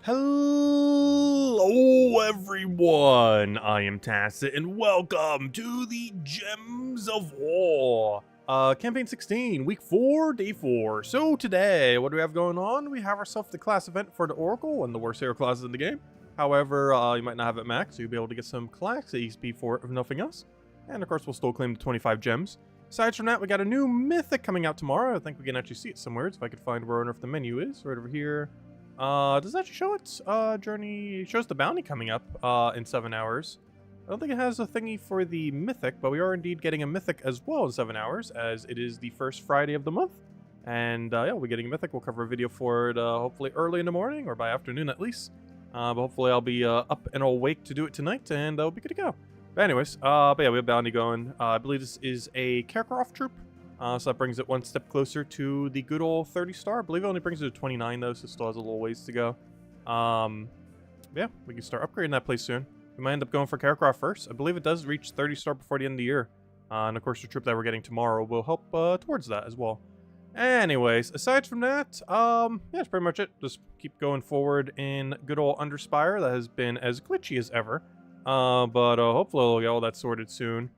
Hello everyone, I am Tacit and welcome to the Gems of War. Campaign 16, week 4, day 4. So today, what do we have going on? We have ourselves the class event for the Oracle, and the worst hero classes in the game. However, you might not have it max, so you'll be able to get some class XP for it if nothing else. And of course, we'll still claim the 25 gems. Aside from that, we got a new mythic coming out tomorrow. I think we can actually see it somewhere, if I could find where on earth the menu is, right over here. Does that show it? Journey shows the bounty coming up in 7 hours. I don't think it has a thingy for the mythic, but we are indeed getting a mythic as well in 7 hours, as it is the first Friday of the month. And yeah, we'll be getting a mythic. We'll cover a video for it hopefully early in the morning, or by afternoon at least. But hopefully I'll be up and awake to do it tonight, and we'll be good to go. But anyways, but yeah, we have bounty going. I believe this is a Kakarot troop. So that brings it one step closer to the good old 30 star. I believe it only brings it to 29 though, so it still has a little ways to go. Yeah, we can start upgrading that place soon. We might end up going for Kakarot first. I believe it does reach 30 star before the end of the year. And of course the troop that we're getting tomorrow will help towards that as well. Anyways, aside from that, yeah, that's pretty much it. Just keep going forward in good old Underspire. That has been as glitchy as ever. But hopefully we'll get all that sorted soon.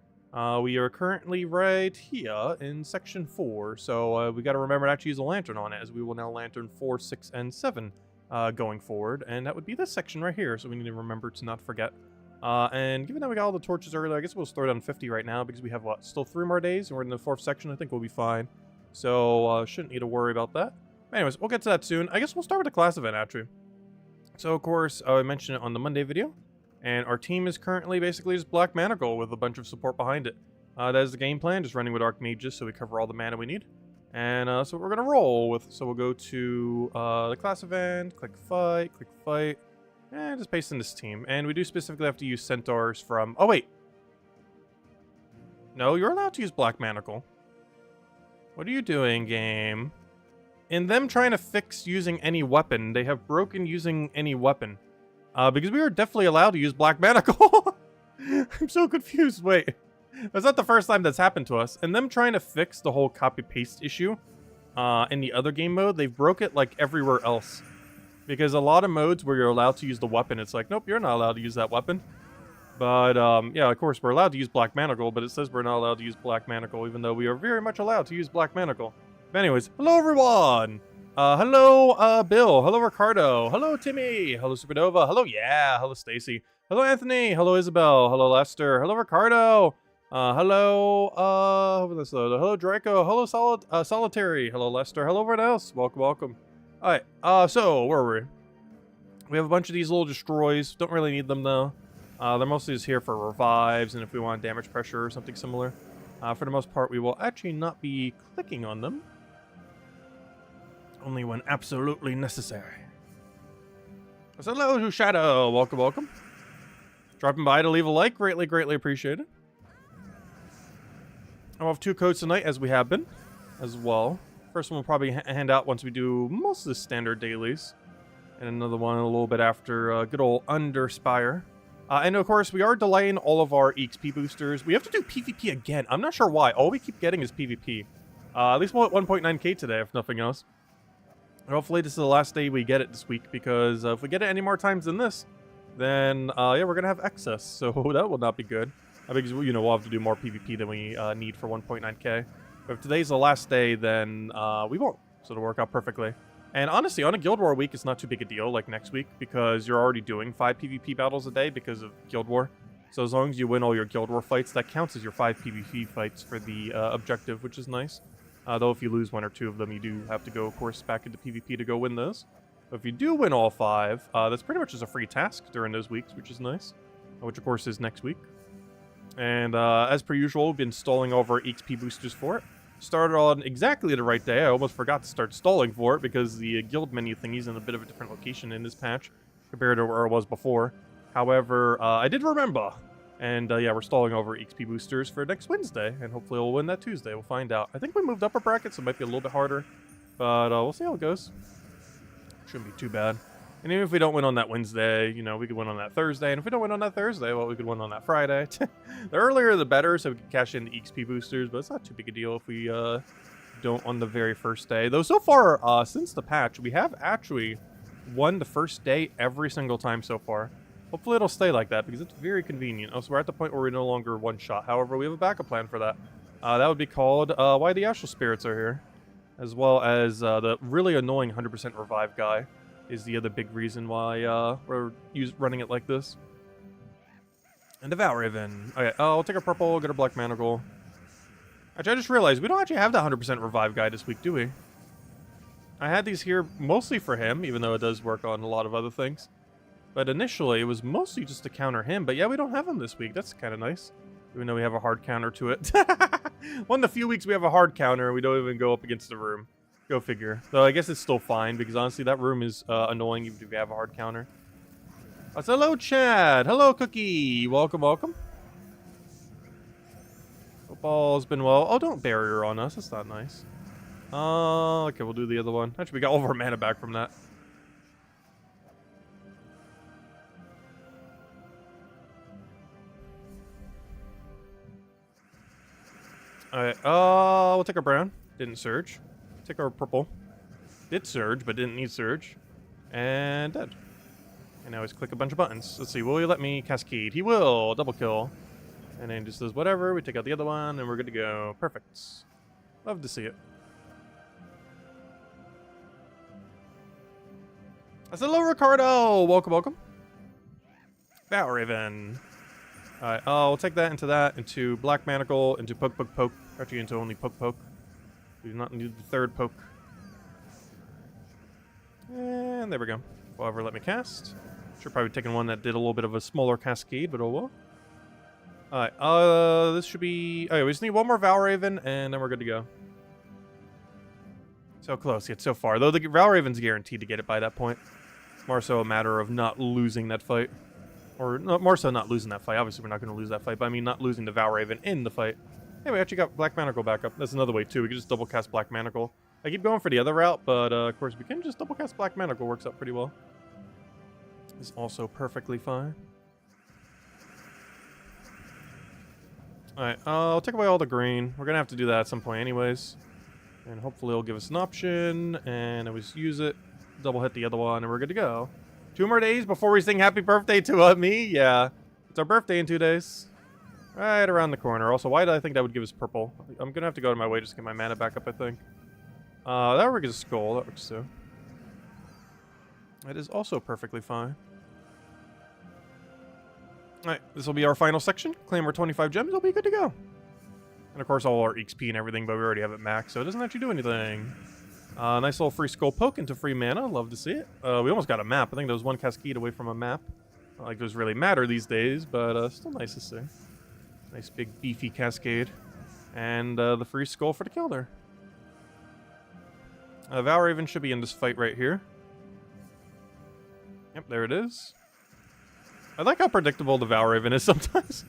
We are currently right here in section 4, so we got to remember to actually use a lantern on it, as we will now lantern 4, 6, and 7 going forward, and that would be this section right here, so we need to remember to not forget. And given that we got all the torches earlier, I guess we'll start on 50 right now, because we have, what, still 3 more days, and we're in the 4th section. I think we'll be fine, so shouldn't need to worry about that. Anyways, we'll get to that soon. I guess we'll start with the class event, actually. So, of course, I mentioned it on the Monday video. And our team is currently basically just Black Manacle with a bunch of support behind it. That is the game plan, just running with Archmages so we cover all the mana we need. And so we're going to roll with, so we'll go to the class event, click fight, and just paste in this team. And we do specifically have to use Centaurs from, oh wait. No, you're allowed to use Black Manacle. What are you doing, game? In them trying to fix using any weapon, they have broken using any weapon. Because we were definitely allowed to use Black Manacle. I'm so confused. Wait. That's not the first time that's happened to us. And them trying to fix the whole copy-paste issue in the other game mode, they've broke it like everywhere else. Because a lot of modes where you're allowed to use the weapon, it's like, nope, you're not allowed to use that weapon. But, yeah, of course, we're allowed to use Black Manacle, but it says we're not allowed to use Black Manacle, even though we are very much allowed to use Black Manacle. But anyways, hello, everyone! Hello, Bill. Hello, Ricardo. Hello, Timmy. Hello, Supernova. Hello, yeah. Hello, Stacy. Hello, Anthony. Hello, Isabel. Hello, Lester. Hello, Ricardo. Hello, Draco. Hello, Solitary. Hello, Lester. Hello, everyone else. Welcome, welcome. Alright, so, where were we? We have a bunch of these little destroys. Don't really need them, though. They're mostly just here for revives, and if we want damage pressure or something similar. For the most part, we will actually not be clicking on them. Only when absolutely necessary. So hello, Shadow. Welcome, welcome. Dropping by to leave a like. Greatly, greatly appreciated. I'll have 2 codes tonight, as we have been, as well. First one we'll probably hand out once we do most of the standard dailies. And another one a little bit after good old Underspire. And of course, we are delaying all of our EXP boosters. We have to do PvP again. I'm not sure why. All we keep getting is PvP. At least we'll at 1.9k today, if nothing else. Hopefully this is the last day we get it this week, because if we get it any more times than this, then yeah, we're gonna have excess, so that will not be good. Because, you know, we'll have to do more PvP than we need for 1.9k. But if today's the last day, then we won't, so it'll work out perfectly. And honestly, on a Guild War week, it's not too big a deal, like next week, because you're already doing 5 PvP battles a day because of Guild War. So as long as you win all your Guild War fights, that counts as your 5 PvP fights for the objective, which is nice. Though if you lose 1 or 2 of them, you do have to go, of course, back into PvP to go win those. But if you do win all 5, that's pretty much just a free task during those weeks, which is nice. Which, of course, is next week. And as per usual, we've been stalling over EXP boosters for it. Started on exactly the right day. I almost forgot to start stalling for it because the guild menu thingy's in a bit of a different location in this patch compared to where it was before. However, I did remember. And yeah, we're stalling over XP boosters for next Wednesday, and hopefully we'll win that Tuesday. We'll find out. I think we moved up a bracket, so it might be a little bit harder, but we'll see how it goes. Shouldn't be too bad. And even if we don't win on that Wednesday, you know, we could win on that Thursday, and if we don't win on that Thursday, well, we could win on that Friday. The earlier the better, so we can cash in the XP boosters, but it's not too big a deal if we don't on the very first day. Though so far, since the patch, we have actually won the first day every single time so far. Hopefully it'll stay like that because it's very convenient. Oh, so we're at the point where we're no longer one shot. However, we have a backup plan for that. That would be called Why the Astral Spirits Are Here. As well as the really annoying 100% revive guy is the other big reason why we're running it like this. And Devout Raven. Okay, I'll take a purple, get a black manacle. Actually, I just realized we don't actually have the 100% revive guy this week, do we? I had these here mostly for him, even though it does work on a lot of other things. But initially, it was mostly just to counter him. But yeah, we don't have him this week. That's kind of nice. Even though we have a hard counter to it. One of the few weeks we have a hard counter and we don't even go up against the room. Go figure. Though I guess it's still fine because honestly that room is annoying even if you have a hard counter. Oh, so hello, Chad. Hello, Cookie. Welcome, welcome. Hope all's been well. Oh, don't barrier on us. That's not nice. Okay, we'll do the other one. Actually, we got all of our mana back from that. Alright, we'll take our brown. Didn't surge. Take our purple. Did surge, but didn't need surge. And dead. And now he's click a bunch of buttons. Let's see, will he let me cascade? He will! Double kill. And then just does whatever. We take out the other one, and we're good to go. Perfect. Love to see it. Hello, Ricardo! Welcome, welcome. Vow Raven. Alright, I'll take that, into Black Manacle, into Poke, Poke, Poke. Actually, into only Poke, Poke. We do not need the third Poke. And there we go. However, let me cast. Should probably taken one that did a little bit of a smaller cascade, but oh well. Alright, this should be... Okay, we just need one more Vow Raven, and then we're good to go. So close, yet so far. Though the Vow Raven's guaranteed to get it by that point. It's more so a matter of not losing that fight. Or more so not losing that fight. Obviously, we're not going to lose that fight, but I mean not losing the Vow Raven in the fight. Hey, we actually got Black Manacle back up. That's another way, too. We can just double cast Black Manacle. I keep going for the other route, but of course, we can just double cast Black Manacle. Works out pretty well. It's also perfectly fine. Alright, I'll take away all the green. We're going to have to do that at some point anyways. And hopefully it'll give us an option. And I just use it. Double hit the other one, and we're good to go. 2 more days before we sing happy birthday to me. Yeah, it's our birthday in 2 days. Right around the corner. Also, why did I think that would give us purple? I'm going to have to go to my way just to get my mana back up, I think. That works as a skull. That works too. That is also perfectly fine. Alright, this will be our final section. Claim our 25 gems. It'll be good to go. And of course, all our XP and everything, but we already have it maxed, so it doesn't actually do anything. Nice little free skull poke into free mana. Love to see it. We almost got a map. I think there was one cascade away from a map. Not like those really matter these days, but still nice to see. Nice big beefy cascade. And the free skull for the kill there. Vow Raven should be in this fight right here. Yep, there it is. I like how predictable the Vow Raven is sometimes.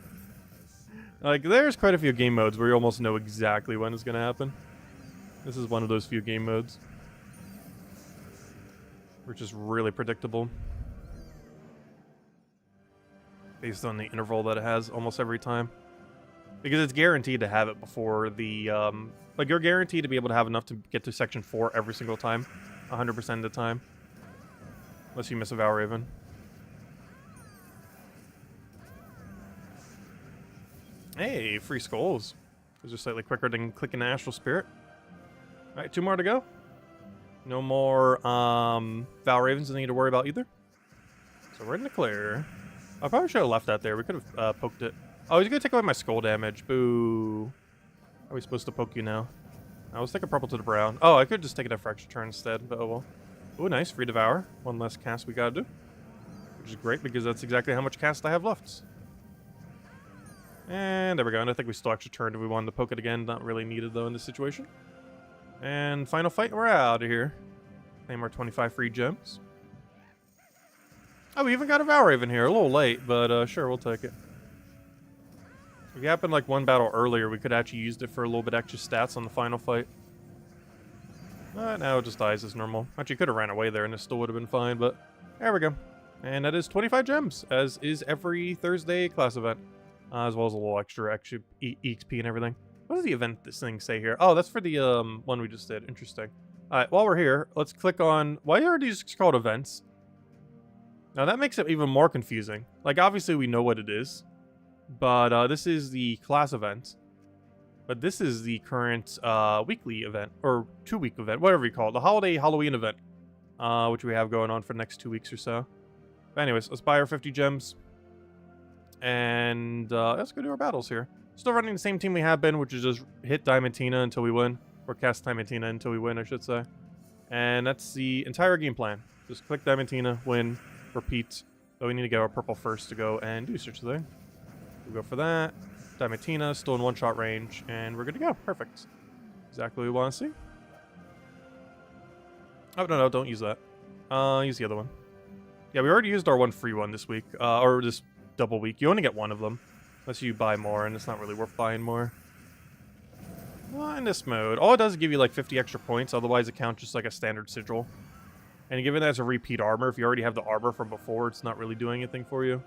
Like, there's quite a few game modes where you almost know exactly when it's going to happen. This is one of those few game modes. Which is really predictable. Based on the interval that it has almost every time. Because it's guaranteed to have it before the, like, you're guaranteed to be able to have enough to get to Section 4 every single time. 100% of the time. Unless you miss a Vow Raven. Hey, free skulls. Those are slightly quicker than clicking the Astral Spirit. Alright, 2 more to go. No more Vow Ravens to need to worry about either. So we're in the clear. I probably should have left that there. We could have poked it. Oh, he's going to take away my skull damage. Boo. How are we supposed to poke you now? Let's take a purple to the brown. Oh, I could just take it for extra turn instead, but oh well. Ooh, nice. Free Devour. One less cast we got to do. Which is great because that's exactly how much cast I have left. And there we go. And I think we still extra turned if we wanted to poke it again. Not really needed, though, in this situation. And final fight, we're out of here. Claim our 25 free gems. Oh, we even got a Vow Raven here. A little late, but sure, we'll take it. If it happened like one battle earlier, we could actually used it for a little bit extra stats on the final fight. But now it just dies as normal. Actually, could have ran away there and it still would have been fine, but there we go. And that is 25 gems, as is every Thursday class event. As well as a little extra EXP and everything. What does the event this thing say here? Oh, that's for the one we just did. Interesting. Alright, while we're here, let's click on... Why are these called events? Now that makes it even more confusing. Like, obviously we know what it is. But this is the class event. But this is the current weekly event. Or 2-week event, whatever you call it. The holiday Halloween event. Which we have going on for the next 2 weeks or so. But anyways, let's buy our 50 gems. And let's go do our battles here. Still running the same team we have been, which is just hit Diamantina until we win. Or cast Diamantina until we win, I should say. And that's the entire game plan. Just click Diamantina, win, repeat. But we need to get our purple first to go and do such a thing. We'll go for that. Diamantina, still in one-shot range, and we're good to go. Perfect. Exactly what we want to see. Oh, no, don't use that. Use the other one. Yeah, we already used our one free one this week. Or this double week. You only get one of them. Unless you buy more, and it's not really worth buying more. Well, in this mode, all it does is give you like 50 extra points. Otherwise, it counts just like a standard sigil. And given that it's a repeat armor, if you already have the armor from before, it's not really doing anything for you.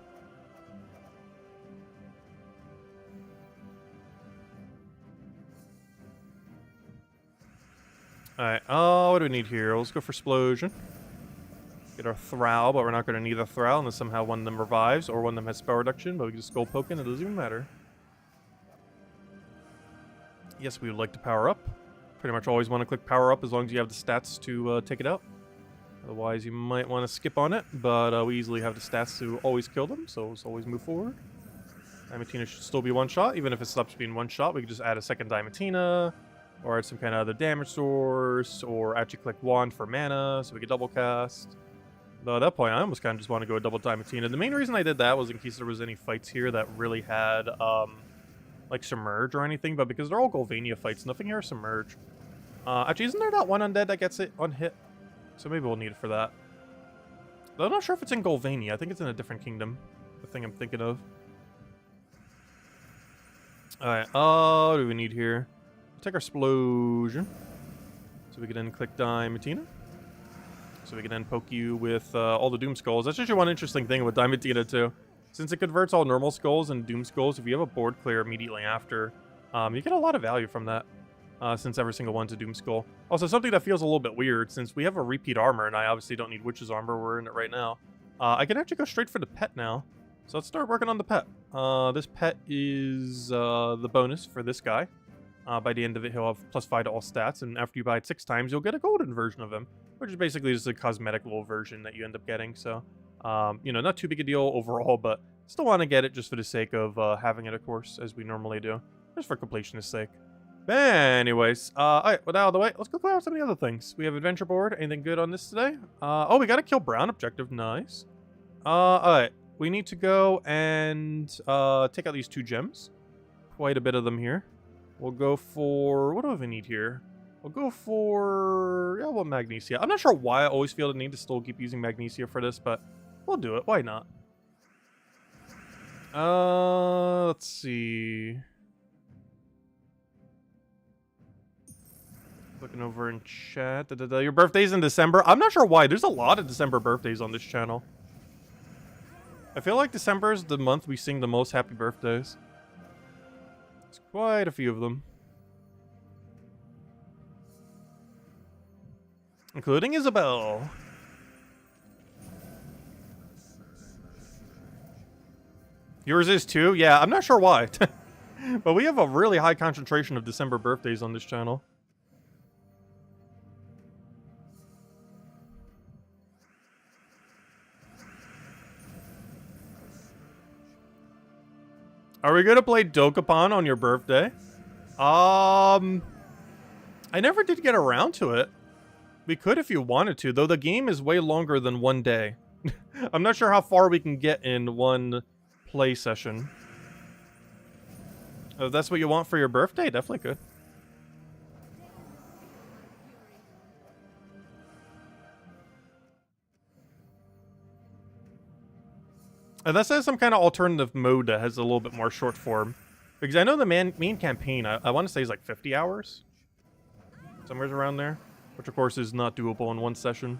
Alright, what do we need here? Let's go for Splosion. Get our Thral, but we're not going to need a Thral unless somehow one of them revives or one of them has spell reduction, but we can just go poking, it doesn't even matter. Yes, we would like to power up. Pretty much always want to click power up as long as you have the stats to take it out. Otherwise, you might want to skip on it, but we easily have the stats to always kill them, so let's always move forward. Diamantina should still be one shot. Even if it stops being one shot, we can just add a second Diamantina, or add some kind of other damage source, or actually click wand for mana, so we can double cast. Though at that point, I almost kind of just want to go a double Diamantina. The main reason I did that was in case there was any fights here that really had, like, Submerge or anything, but because they're all Golvania fights, nothing here is Submerge. Actually, isn't there that one undead that gets it on hit? So maybe we'll need it for that. Though I'm not sure if it's in Golvania. I think it's in a different kingdom. The thing I'm thinking of. Alright, what do we need here? We'll take our Splosion. So we can then click Diamantina. So we can then poke you with all the Doom Skulls. That's actually one interesting thing with Diamantina too. Since it converts all normal skulls and Doom Skulls, if you have a board clear immediately after, you get a lot of value from that. Since every single one's a Doom Skull. Also, something that feels a little bit weird, since we have a repeat armor, and I obviously don't need Witch's Armor, we're in it right now. I can actually go straight for the pet now. So let's start working on the pet. This pet is the bonus for this guy. By the end of it, he'll have +5 to all stats, and after you buy it 6 times, you'll get a golden version of him, which is basically just a cosmetic little version that you end up getting. So, you know, not too big a deal overall, but still want to get it just for the sake of having it, of course, as we normally do, just for completionist sake. But anyways, alright, with that out of the way, let's go clear out some of the other things. We have adventure board. Anything good on this today? Oh, we got a kill Brown objective. Nice. Alright. We need to go and take out these 2 gems. Quite a bit of them here. We'll go for... What do we need here? We'll go for... Yeah, well, Magnesia. I'm not sure why I always feel the need to still keep using Magnesia for this, but we'll do it. Why not? Let's see... Looking over in chat. Your birthday's in December? I'm not sure why. There's a lot of December birthdays on this channel. I feel like December is the month we sing the most happy birthdays. There's quite a few of them. Including Isabel. Yours is too? Yeah, I'm not sure why. But we have a really high concentration of December birthdays on this channel. Are we gonna play Dokapon on your birthday? I never did get around to it. We could if you wanted to, though the game is way longer than 1 day. I'm not sure how far we can get in one play session. If that's what you want for your birthday, definitely could. Unless there's some kind of alternative mode that has a little bit more short form. Because I know the main campaign, I want to say is like 50 hours. Somewhere around there. Which of course is not doable in one session.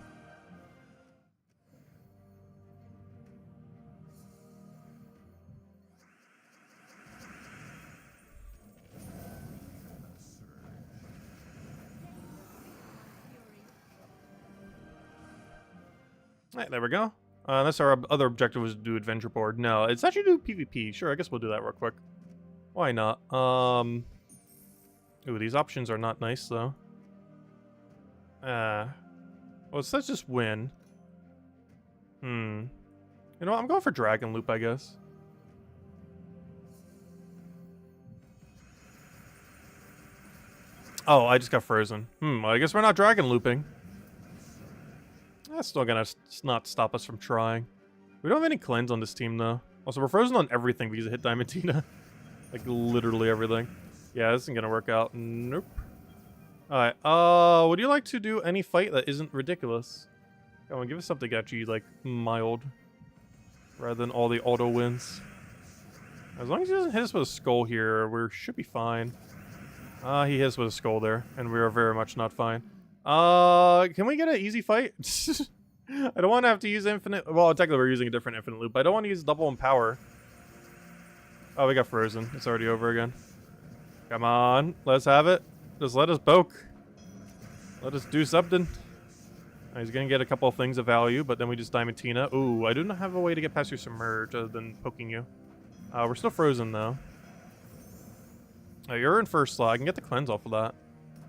Right, there we go. Unless our other objective was to do adventure board. No, it's actually do PvP. Sure, I guess we'll do that real quick. Why not? Ooh, these options are not nice though. Well, let's just win. You know what? I'm going for Dragon Loop, I guess. Oh, I just got frozen. Well, I guess we're not Dragon Looping. That's still gonna not stop us from trying. We don't have any cleanse on this team, though. Also, we're frozen on everything because it hit Diamantina. Like, literally everything. Yeah, this isn't gonna work out. Nope. Alright, would you like to do any fight that isn't ridiculous? Come on, give us something actually, like, mild. Rather than all the auto wins. As long as he doesn't hit us with a skull here, we should be fine. He hits with a skull there, and we are very much not fine. Can we get an easy fight? I don't want to have to use infinite... Well, technically we're using a different infinite loop, but I don't want to use double empower. Oh, we got frozen. It's already over again. Come on, let's have it. Just let us poke. Let us do something. He's gonna get a couple of things of value, but then we just Diamantina. Ooh, I do not have a way to get past your Submerge other than poking you. We're still frozen, though. You're in first slot. I can get the cleanse off of that.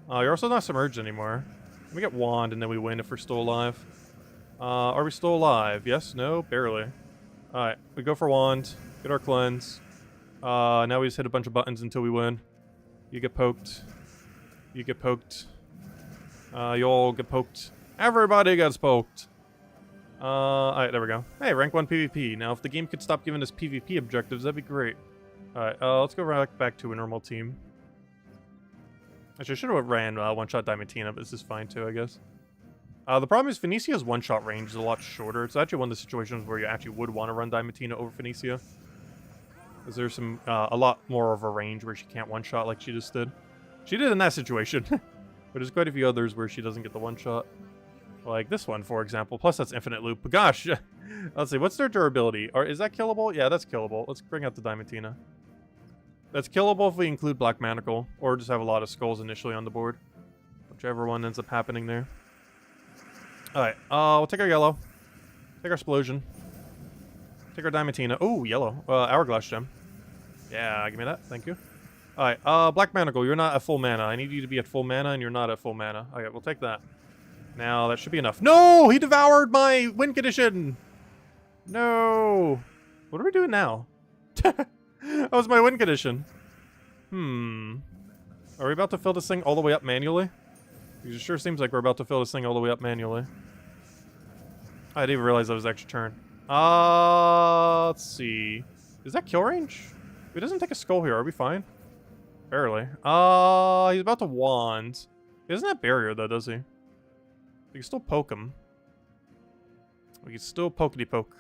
You're also not submerged anymore. Let me get Wand, and then we win if we're still alive. Are we still alive? Yes? No? Barely. Alright, we go for Wand. Get our cleanse. Now we just hit a bunch of buttons until we win. You get poked. You get poked. You all get poked. Everybody gets poked. Alright, there we go. Hey, rank 1 PvP. Now, if the game could stop giving us PvP objectives, that'd be great. Alright, let's go right back to a normal team. Actually, I should have ran one-shot Diamantina, but this is fine too, I guess. The problem is Phoenicia's one-shot range is a lot shorter. It's actually one of the situations where you actually would want to run Diamantina over Phoenicia. Because there's some, a lot more of a range where she can't one-shot like she just did. She did in that situation. But there's quite a few others where she doesn't get the one-shot. Like this one, for example. Plus, that's infinite loop. But gosh, let's see. What's their durability? Or is that killable? Yeah, that's killable. Let's bring out the Diamantina. That's killable if we include Black Manacle, or just have a lot of skulls initially on the board. Whichever one ends up happening there. Alright, we'll take our yellow. Take our Explosion. Take our Diamantina. Oh, yellow. Hourglass Gem. Yeah, give me that. Thank you. Alright, Black Manacle, you're not at full mana. I need you to be at full mana, and you're not at full mana. Okay, we'll take that. Now, that should be enough. No! He devoured my win condition! No! What are we doing now? That was my win condition. Are we about to fill this thing all the way up manually? Because it sure seems like we're about to fill this thing all the way up manually. I didn't even realize that was extra turn. Let's see. Is that kill range? If it doesn't take a skull here, are we fine? Barely. He's about to wand. He doesn't have barrier though, does he? We can still poke him. We can still pokety poke.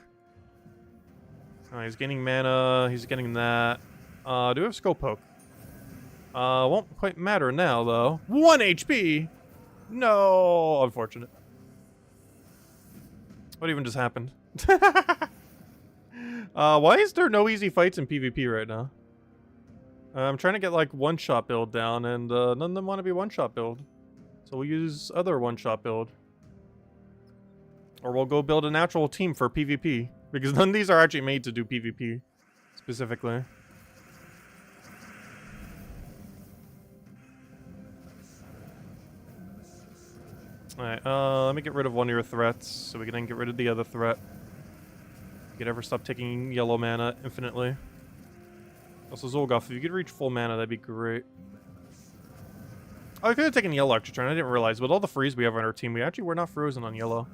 He's getting mana. He's getting that. Do we have skull poke? Won't quite matter now, though. 1 HP! No! Unfortunate. What even just happened? Why is there no easy fights in PvP right now? I'm trying to get, like, one-shot build down, and none of them want to be one-shot build. So we'll use other one-shot build. Or we'll go build a natural team for PvP. Because none of these are actually made to do PvP. Specifically. Alright, let me get rid of one of your threats, so we can then get rid of the other threat. If you could ever stop taking yellow mana infinitely. Also, Zolgoth, if you could reach full mana, that'd be great. Oh, I could have taken yellow extra turn, I didn't realize. With all the freeze we have on our team, we're not frozen on yellow.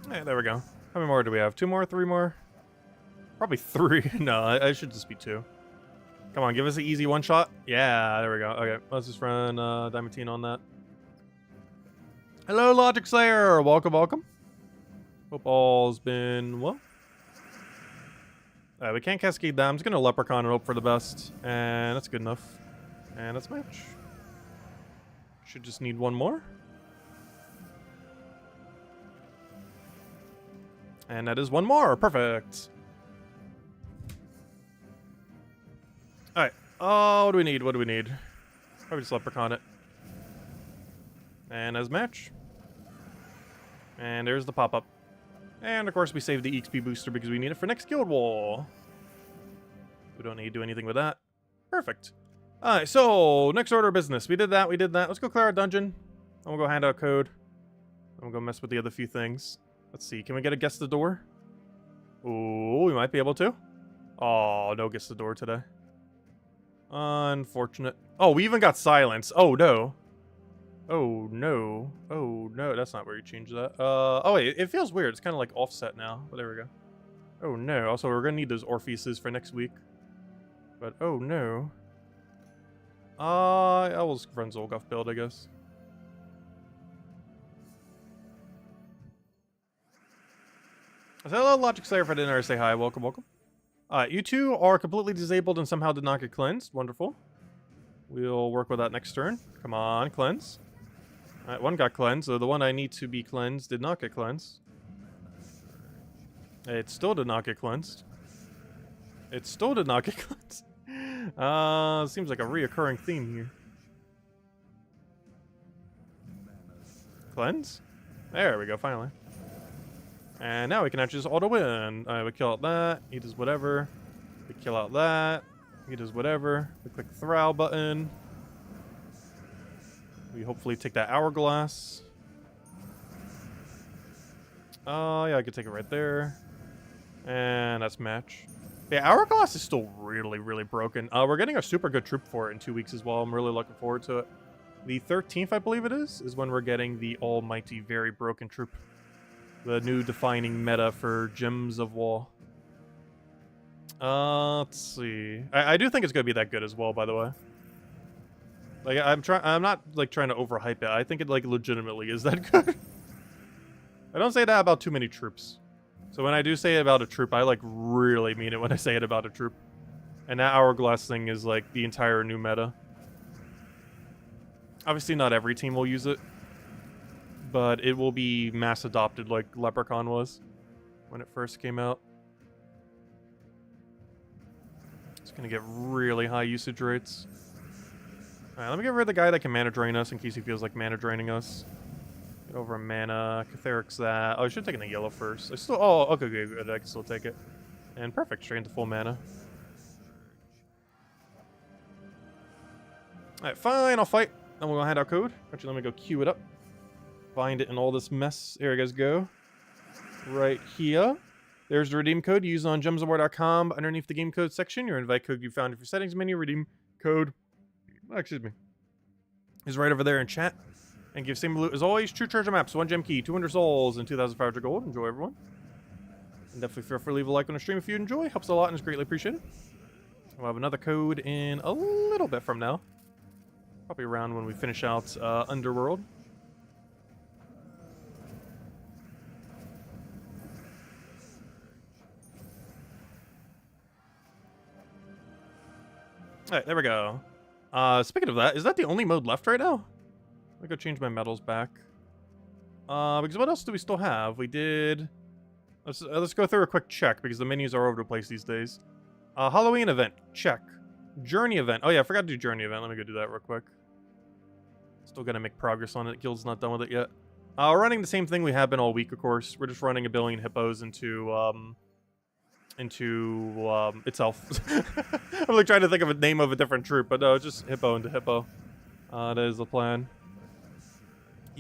Yeah, there we go. How many more do we have? 2 more? 3 more? Probably 3. No, I should just be 2. Come on, give us an easy one-shot. Yeah, there we go. Okay, let's just run Diamantina on that. Hello, Logic Slayer! Welcome, welcome. Hope all's been well. We can't cascade that. I'm just gonna Leprechaun and hope for the best. And that's good enough. And that's match. Should just need one more. And that is one more. Perfect. Alright. Oh, what do we need? What do we need? Probably just leprechaun it. And as match. And there's the pop-up. And of course we save the EXP booster because we need it for next guild wall. We don't need to do anything with that. Perfect. Alright, so next order of business. We did that, we did that. Let's go clear our dungeon. And we'll go hand out code. And we'll go mess with the other few things. Let's see, can we get a guess the door? Ooh, we might be able to. Oh, no guess the door today. Unfortunate. Oh, we even got silence. Oh, no. Oh, no. Oh, no. That's not where you change that. Oh, wait. It feels weird. It's kind of like offset now. But there we go. Oh, no. Also, we're going to need those Orpheuses for next week. But, oh, no. I will run Zolgoth build, I guess. Hello, Logic Slayer, if I didn't already say hi. Welcome, welcome. You two are completely disabled and somehow did not get cleansed. Wonderful. We'll work with that next turn. Come on, cleanse. Alright, one got cleansed, so the one I need to be cleansed did not get cleansed. It still did not get cleansed. It still did not get cleansed. Seems like a reoccurring theme here. Cleanse? There we go, finally. And now we can actually just auto-win. We kill out that. He does whatever. We kill out that. He does whatever. We click the Throw button. We hopefully take that Hourglass. Yeah, I could take it right there. And that's match. Yeah, Hourglass is still really, really broken. We're getting a super good troop for it in 2 weeks as well. I'm really looking forward to it. The 13th, I believe it is when we're getting the almighty, very broken troop. The new defining meta for Gems of War. Let's see. I do think it's gonna be that good as well, by the way. Like, I'm not like trying to overhype it. I think it like legitimately is that good. I don't say that about too many troops. So when I do say it about a troop, I like really mean it when I say it about a troop. And that Hourglass thing is like the entire new meta. Obviously not every team will use it. But it will be mass adopted like Leprechaun was when it first came out. It's going to get really high usage rates. Alright, let me get rid of the guy that can mana drain us in case he feels like mana draining us. Get over a mana. Catharic's that. Oh, I should have taken the yellow first. I still. Oh, okay, good. I can still take it. And perfect. Straight into full mana. Alright, fine. I'll fight. Then we'll go hand out code. Actually, let me go queue it up. Find it in all this mess. Here you guys go. Right here. There's the redeem code used on gemsofwar.com. Underneath the game code section, your invite code you found in your settings menu. Redeem code, excuse me, is right over there in chat. And give same loot as always. True treasure maps, 1 gem key, 200 souls, and 2,500 gold. Enjoy, everyone. And definitely feel free to leave a like on the stream if you enjoy. Helps a lot and is greatly appreciated. We'll have another code in a little bit from now. Probably around when we finish out Underworld. Alright, there we go. Speaking of that, is that the only mode left right now? Let me go change my medals back. Because what else do we still have? We did... Let's go through a quick check, because the menus are over the place these days. Halloween event, check. Journey event. Oh yeah, I forgot to do journey event. Let me go do that real quick. Still gotta make progress on it. Guild's not done with it yet. We're running the same thing we have been all week, of course. We're just running a billion hippos into itself. I'm like trying to think of a name of a different troop, but no, it's just hippo into hippo. That is the plan.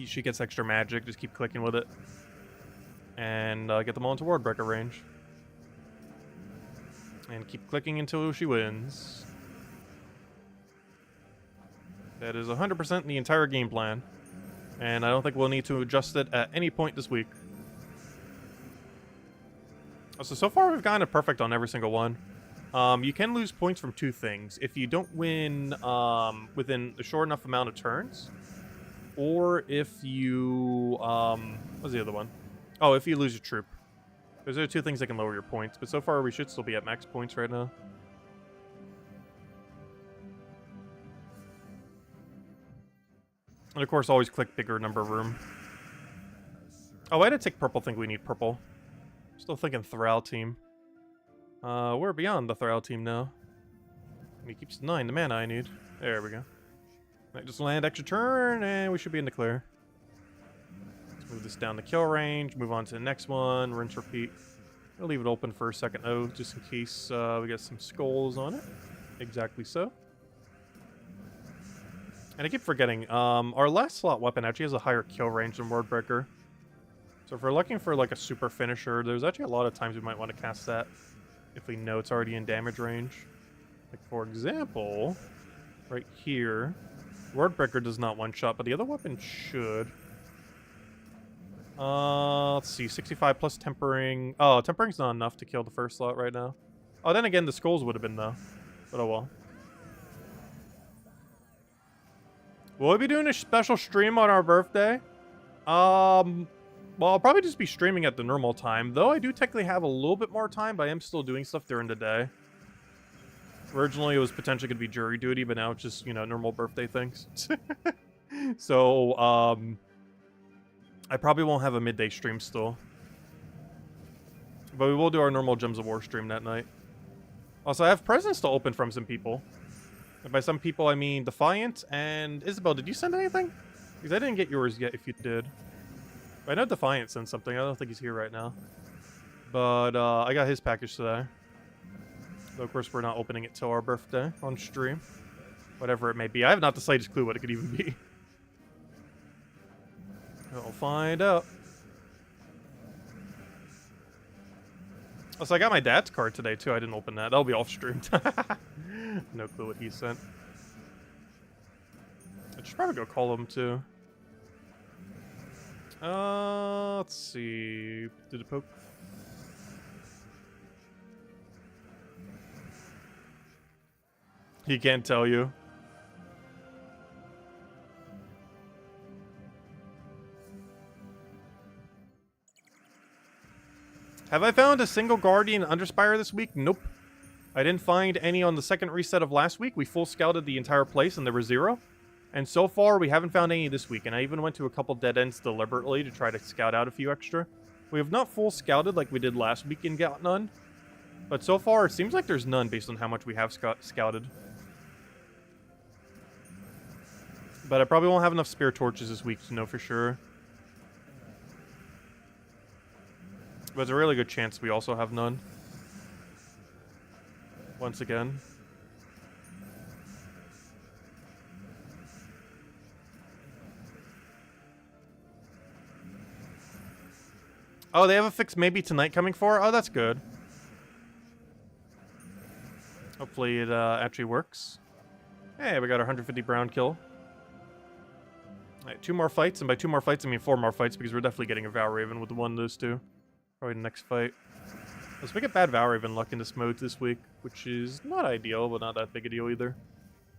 She gets extra magic, just keep clicking with it. And get them all into Wardbreaker range. And keep clicking until she wins. That is 100% the entire game plan. And I don't think we'll need to adjust it at any point this week. So far we've gotten it perfect on every single one. You can lose points from 2 things. If you don't win within a short enough amount of turns, or if you... what's the other one? Oh, if you lose your troop. Those are 2 things that can lower your points, but so far we should still be at max points right now. And of course, always click bigger number room. Oh, I didn't take purple. Think we need purple. Still thinking Thrall team. We're beyond the Thrall team now. He keeps 9, the mana I need. There we go. Might just land extra turn, and we should be in the clear. Let's move this down the kill range, move on to the next one, rinse, repeat. I'll leave it open for a second though, just in case we get some skulls on it. Exactly so. And I keep forgetting, our last slot weapon actually has a higher kill range than Wordbreaker. So if we're looking for like a super finisher, there's actually a lot of times we might want to cast that if we know it's already in damage range. Like for example, right here, Wordbreaker does not one-shot, but the other weapon should. Let's see, 65 plus Tempering. Oh, Tempering's not enough to kill the first slot right now. Oh, then again, the skulls would have been though. But oh well. Will we be doing a special stream on our birthday? Well, I'll probably just be streaming at the normal time, though I do technically have a little bit more time, but I am still doing stuff during the day. Originally, it was potentially going to be jury duty, but now it's just, you know, normal birthday things. So, I probably won't have a midday stream still. But we will do our normal Gems of War stream that night. Also, I have presents to open from some people. And by some people, I mean Defiant and Isabel. Did you send anything? Because I didn't get yours yet if you did. I know Defiant sent something. I don't think he's here right now. But I got his package today. Though, of course, we're not opening it till our birthday on stream. Whatever it may be. I have not the slightest clue what it could even be. We'll find out. Also, I got my dad's card today, too. I didn't open that. That'll be off stream. No clue what he sent. I should probably go call him, too. Let's see. Did it poke? He can't tell you. Have I found a single Guardian Underspire this week? Nope. I didn't find any on the second reset of last week. We full scouted the entire place and there were 0. And so far, we haven't found any this week. And I even went to a couple dead ends deliberately to try to scout out a few extra. We have not full scouted like we did last week and got none. But so far, it seems like there's none based on how much we have scouted. But I probably won't have enough spare torches this week to know for sure. But there's a really good chance we also have none. Once again. Oh, they have a fix maybe tonight coming for? Oh, that's good. Hopefully it actually works. Hey, we got our 150 brown kill. Alright, 2 more fights, and by 2 more fights I mean 4 more fights because we're definitely getting a Val Raven with one of those 2. Probably the next fight. Let's make a bad Val Raven luck in this mode this week, which is not ideal, but not that big a deal either.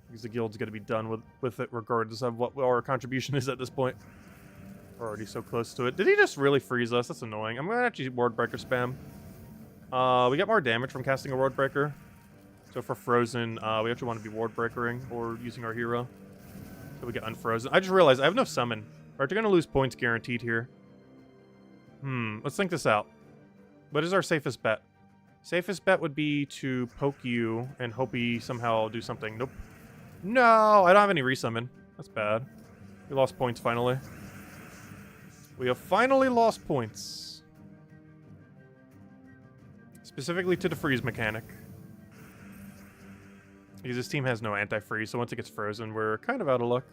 Because the guild's going to be done with it regardless of what our contribution is at this point. We're already so close to it. Did he just really freeze us? That's annoying. I'm going to actually Wardbreaker spam. We get more damage from casting a Wardbreaker. So for Frozen, we actually want to be Wardbreakering or using our hero. So we get Unfrozen. I just realized I have no summon. We're actually going to lose points guaranteed here. Let's think this out. What is our safest bet? Safest bet would be to poke you and hope he somehow do something. Nope. No, I don't have any resummon. That's bad. We lost points finally. We have finally lost points. Specifically to the freeze mechanic. Because this team has no anti-freeze, so once it gets frozen, we're kind of out of luck.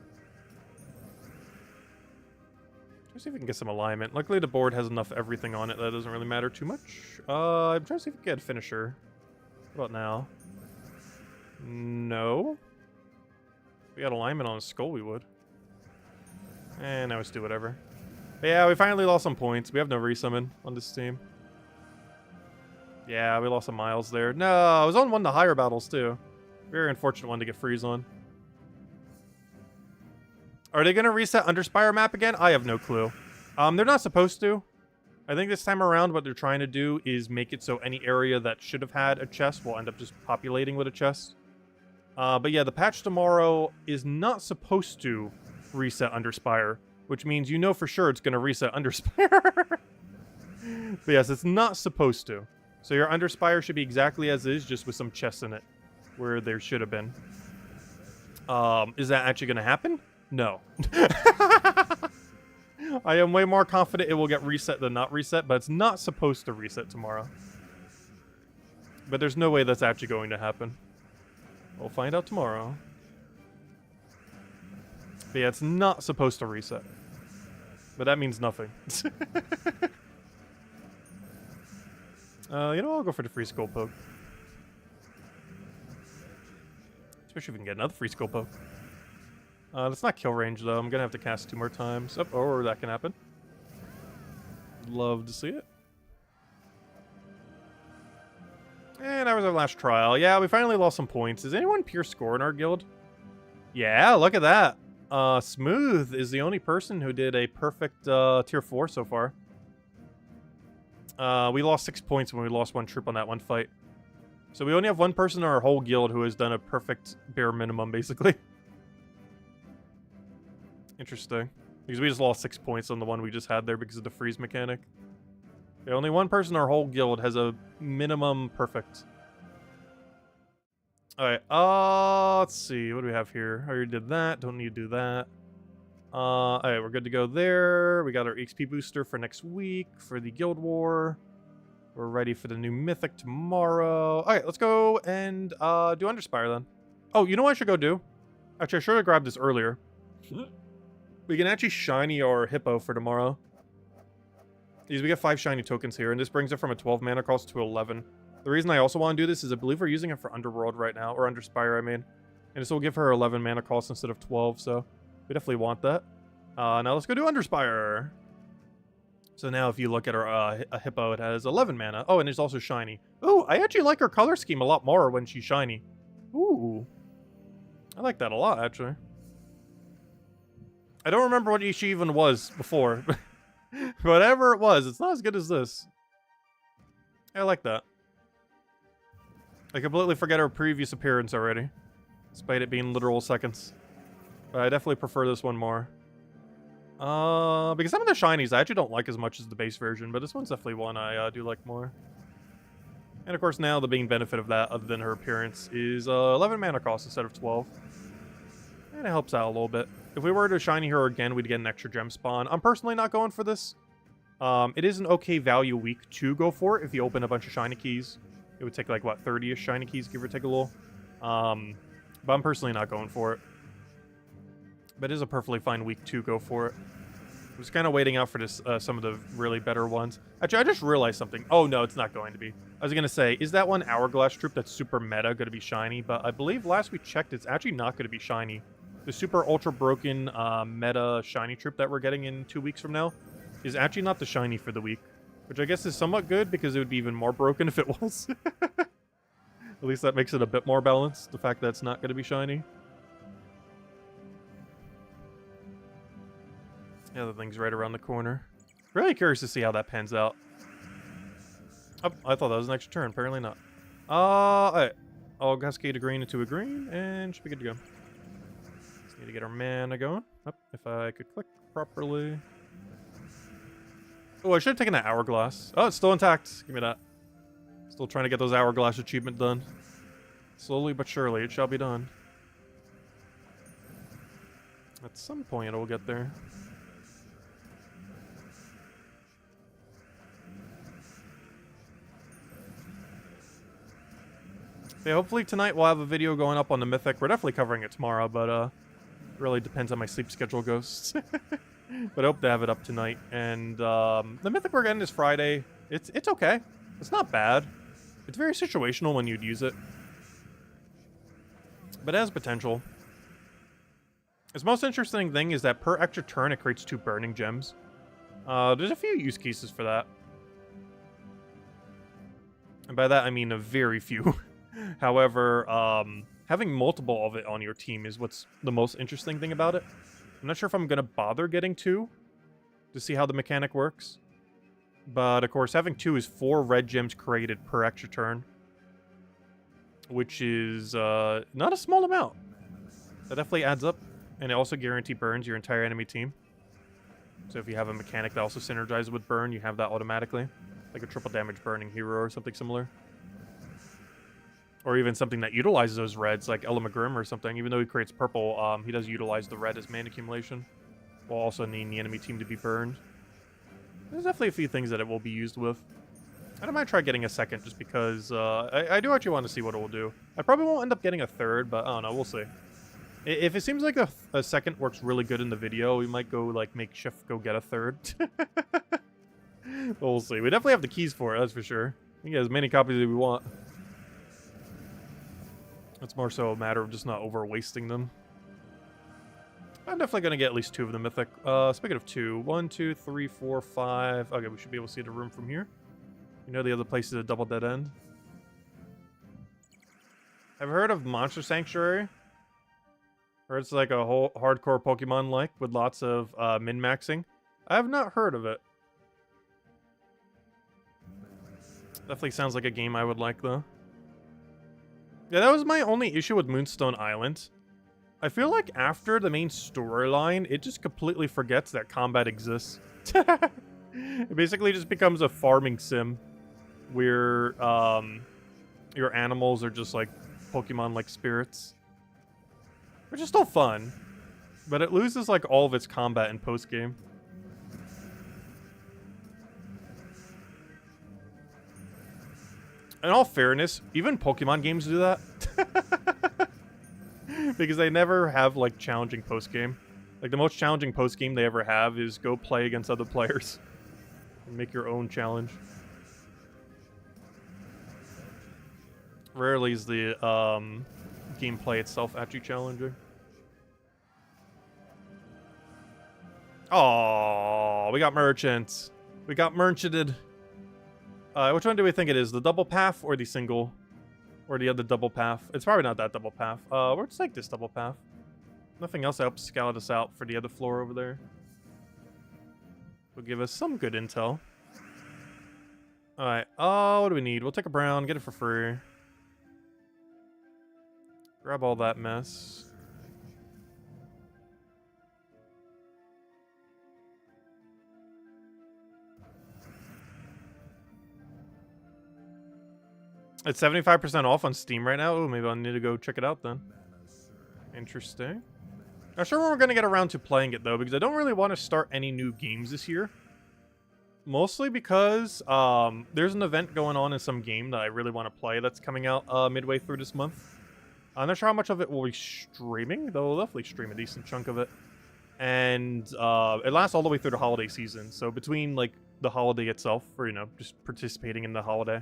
Let's see if we can get some alignment. Luckily, the board has enough everything on it that doesn't really matter too much. I'm trying to see if we can get a finisher. What about now? No. If we got alignment on a skull, we would. And now let's do whatever. But yeah, we finally lost some points. We have no resummon on this team. Yeah, we lost some miles there. No, I was on one of the higher battles, too. Very unfortunate one to get freeze on. Are they going to reset Underspire map again? I have no clue. They're not supposed to. I think this time around what they're trying to do is make it so any area that should have had a chest will end up just populating with a chest. But yeah, the patch tomorrow is not supposed to reset Underspire, which means you know for sure it's going to reset Underspire. But yes, it's not supposed to. So your Underspire should be exactly as is, just with some chests in it, where there should have been. Is that actually going to happen? No. I am way more confident it will get reset than not reset, but it's not supposed to reset tomorrow. But there's no way that's actually going to happen. We'll find out tomorrow. But yeah, it's not supposed to reset. But that means nothing. You know, I'll go for the free skull poke. Especially if we can get another free skull poke. That's not kill range, though. I'm gonna have to cast 2 more times. Oh, or that can happen. Love to see it. And that was our last trial. Yeah, we finally lost some points. Is anyone pure score in our guild? Yeah, look at that. Smooth is the only person who did a perfect tier 4 so far. We lost 6 points when we lost 1 troop on that one fight. So we only have 1 person in our whole guild who has done a perfect bare minimum, basically. Interesting. Because we just lost 6 points on the one we just had there because of the freeze mechanic. Yeah, only 1 person in our whole guild has a minimum perfect. Alright, let's see. What do we have here? I already did that. Don't need to do that. Alright, we're good to go there. We got our XP booster for next week for the Guild War. We're ready for the new Mythic tomorrow. Alright, let's go and do Underspire then. Oh, you know what I should go do? Actually, I should have grabbed this earlier. We can actually shiny our Hippo for tomorrow. Because we get 5 shiny tokens here, and this brings it from a 12 mana cost to 11. The reason I also want to do this is I believe we're using it for Underworld right now, or Underspire, I mean. And this will give her 11 mana cost instead of 12, so we definitely want that. Now let's go do Underspire. So now if you look at our a Hippo, it has 11 mana. Oh, and it's also shiny. Ooh, I actually like her color scheme a lot more when she's shiny. Ooh. I like that a lot, actually. I don't remember what she even was before. Whatever it was, it's not as good as this. I like that. I completely forget her previous appearance already, despite it being literal seconds. But I definitely prefer this one more. Because some of the shinies I actually don't like as much as the base version, but this one's definitely one I do like more. And of course now the main benefit of that, other than her appearance, is 11 mana cost instead of 12. And it helps out a little bit. If we were to shiny her again, we'd get an extra gem spawn. I'm personally not going for this. It is an okay value week to go for it if you open a bunch of shiny keys. It would take like, what, 30-ish shiny keys, give or take a little. But I'm personally not going for it. But it is a perfectly fine week to go for it. I was kind of waiting out for this, some of the really better ones. Actually, I just realized something. Oh, no, it's not going to be. I was going to say, is that one Hourglass troop that's super meta going to be shiny? But I believe last we checked, it's actually not going to be shiny. The super ultra broken meta shiny troop that we're getting in 2 weeks from now is actually not the shiny for the week. Which I guess is somewhat good because it would be even more broken if it was. At least that makes it a bit more balanced, the fact that it's not going to be shiny. Yeah, the thing's right around the corner. Really curious to see how that pans out. Oh, I thought that was an extra turn. Apparently not. Alright. I'll cascade a green into a green, and should be good to go. Just need to get our mana going. Oh, if I could click properly. Oh, I should have taken that Hourglass. Oh, it's still intact. Give me that. Still trying to get those Hourglass achievement done. Slowly but surely, it shall be done. At some point, it will get there. Yeah, hopefully tonight we'll have a video going up on the Mythic. We're definitely covering it tomorrow, but it really depends on my sleep schedule goes. But I hope to have it up tonight. And the Mythic we're getting is Friday. It's okay. It's not bad. It's very situational when you'd use it. But it has potential. Its most interesting thing is that per extra turn it creates 2 burning gems. There's a few use cases for that. And by that I mean a very few. However, having multiple of it on your team is what's the most interesting thing about it. I'm not sure if I'm going to bother getting 2 to see how the mechanic works. But, of course, having 2 is 4 red gems created per extra turn. Which is not a small amount. That definitely adds up. And it also guarantee burns your entire enemy team. So if you have a mechanic that also synergizes with burn, you have that automatically. Like a triple damage burning hero or something similar. Or even something that utilizes those reds, like Elamagrim or something. Even though he creates purple, he does utilize the red as mana accumulation, while also needing the enemy team to be burned. There's definitely a few things that it will be used with. And I might try getting a second just because I do actually want to see what it will do. I probably won't end up getting a third, but I don't know, we'll see. If it seems like a second works really good in the video, we might go, like, make Shift go get a third. But we'll see. We definitely have the keys for it, that's for sure. We can get as many copies as we want. It's more so a matter of just not over-wasting them. I'm definitely going to get at least 2 of the Mythic. Speaking of 2, 1, 2, 3, 4, 5. Okay, we should be able to see the room from here. You know the other place is a double dead end. I've heard of Monster Sanctuary. Or it's like a whole hardcore Pokemon-like with lots of min-maxing. I have not heard of it. Definitely sounds like a game I would like, though. Yeah, that was my only issue with Moonstone Island. I feel like after the main storyline, it just completely forgets that combat exists. It basically just becomes a farming sim where your animals are just like Pokemon-like spirits. Which is still fun, but it loses like all of its combat in post-game. In all fairness, even Pokemon games do that. Because they never have, like, challenging post-game. Like, the most challenging post-game they ever have is go play against other players. And make your own challenge. Rarely is the, gameplay itself actually challenging. Oh, we got merchants. We got merchanted. Which one do we think it is? The double path or the single? Or the other double path? It's probably not that double path. We'll just take this double path. Nothing else helps scout us out for the other floor over there. Will give us some good intel. Alright, what do we need? We'll take a brown, get it for free. Grab all that mess. It's 75% off on Steam right now. Oh, maybe I'll need to go check it out then. Interesting. Not sure when we're going to get around to playing it, though, because I don't really want to start any new games this year. Mostly because there's an event going on in some game that I really want to play that's coming out midway through this month. I'm not sure how much of it will be streaming, though we'll definitely stream a decent chunk of it. And it lasts all the way through the holiday season, so between, like, the holiday itself, or, you know, just participating in the holiday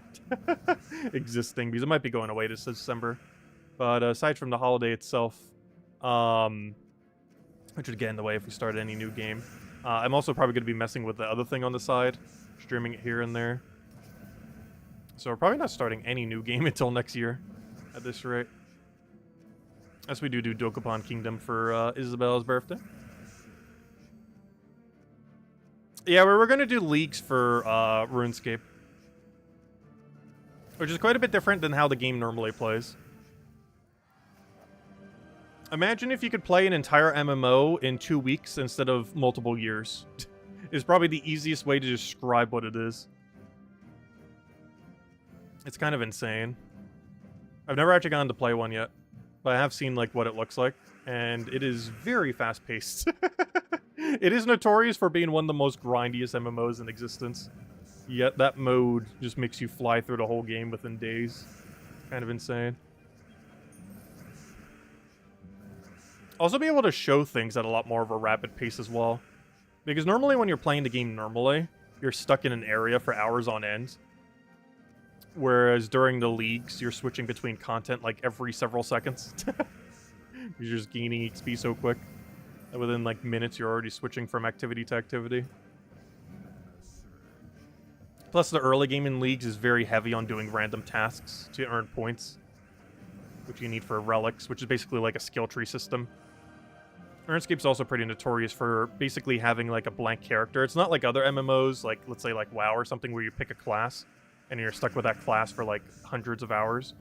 existing, because it might be going away this December. But aside from the holiday itself, which would get in the way if we started any new game, I'm also probably going to be messing with the other thing on the side, streaming it here and there. So we're probably not starting any new game until next year, at this rate. As we do Dokapon Kingdom for Isabella's birthday. Yeah, we were going to do leagues for RuneScape. Which is quite a bit different than how the game normally plays. Imagine if you could play an entire MMO in 2 weeks instead of multiple years. Is probably the easiest way to describe what it is. It's kind of insane. I've never actually gotten to play one yet. But I have seen, like, what it looks like. And it is very fast-paced. It is notorious for being one of the most grindiest MMOs in existence. Yet that mode just makes you fly through the whole game within days. Kind of insane. Also be able to show things at a lot more of a rapid pace as well. Because normally when you're playing the game normally, you're stuck in an area for hours on end. Whereas during the leagues, you're switching between content like every several seconds. You're just gaining XP so quick. And within like minutes, you're already switching from activity to activity. Plus, the early game in leagues is very heavy on doing random tasks to earn points. Which you need for relics, which is basically like a skill tree system. RuneScape's also pretty notorious for basically having like a blank character. It's not like other MMOs, like let's say like WoW or something, where you pick a class and you're stuck with that class for like hundreds of hours.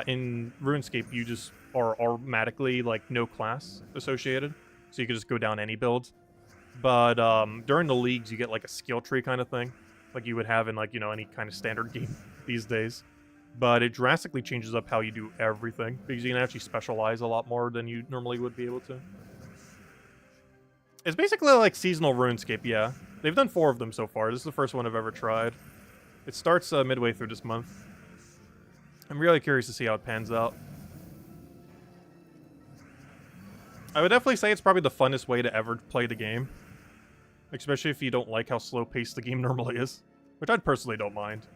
In RuneScape, you just are automatically like no class associated, so you can just go down any build. But during the leagues, you get like a skill tree kind of thing, like you would have in like, you know, any kind of standard game these days. But it drastically changes up how you do everything because you can actually specialize a lot more than you normally would be able to. It's basically like seasonal RuneScape, yeah. They've done 4 of them so far. This is the first one I've ever tried. It starts midway through this month. I'm really curious to see how it pans out. I would definitely say it's probably the funnest way to ever play the game. Especially if you don't like how slow-paced the game normally is. Which I personally don't mind.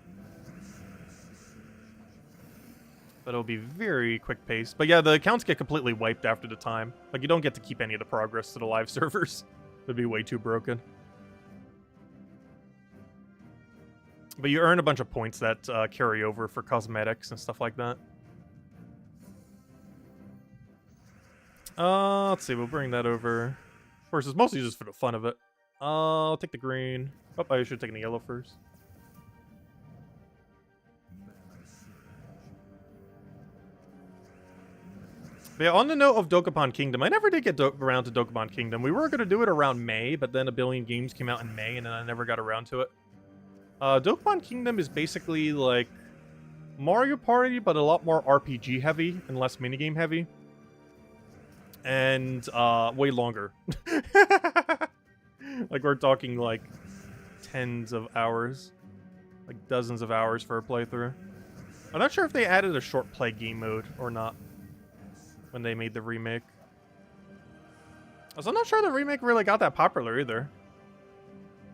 But it'll be very quick-paced. But yeah, the accounts get completely wiped after the time. Like, you don't get to keep any of the progress to the live servers. It'd be way too broken. But you earn a bunch of points that carry over for cosmetics and stuff like that. Let's see, we'll bring that over. Of course, it's mostly just for the fun of it. I'll take the green. Oh, I should have taken the yellow first. But yeah, on the note of Dokapon Kingdom, I never did get around to Dokapon Kingdom. We were going to do it around May, but then a billion games came out in May, and then I never got around to it. Dokapon Kingdom is basically like Mario Party, but a lot more RPG heavy and less minigame heavy. And way longer. Like we're talking like tens of hours. Like dozens of hours for a playthrough. I'm not sure if they added a short play game mode or not when they made the remake. So I'm not sure the remake really got that popular either.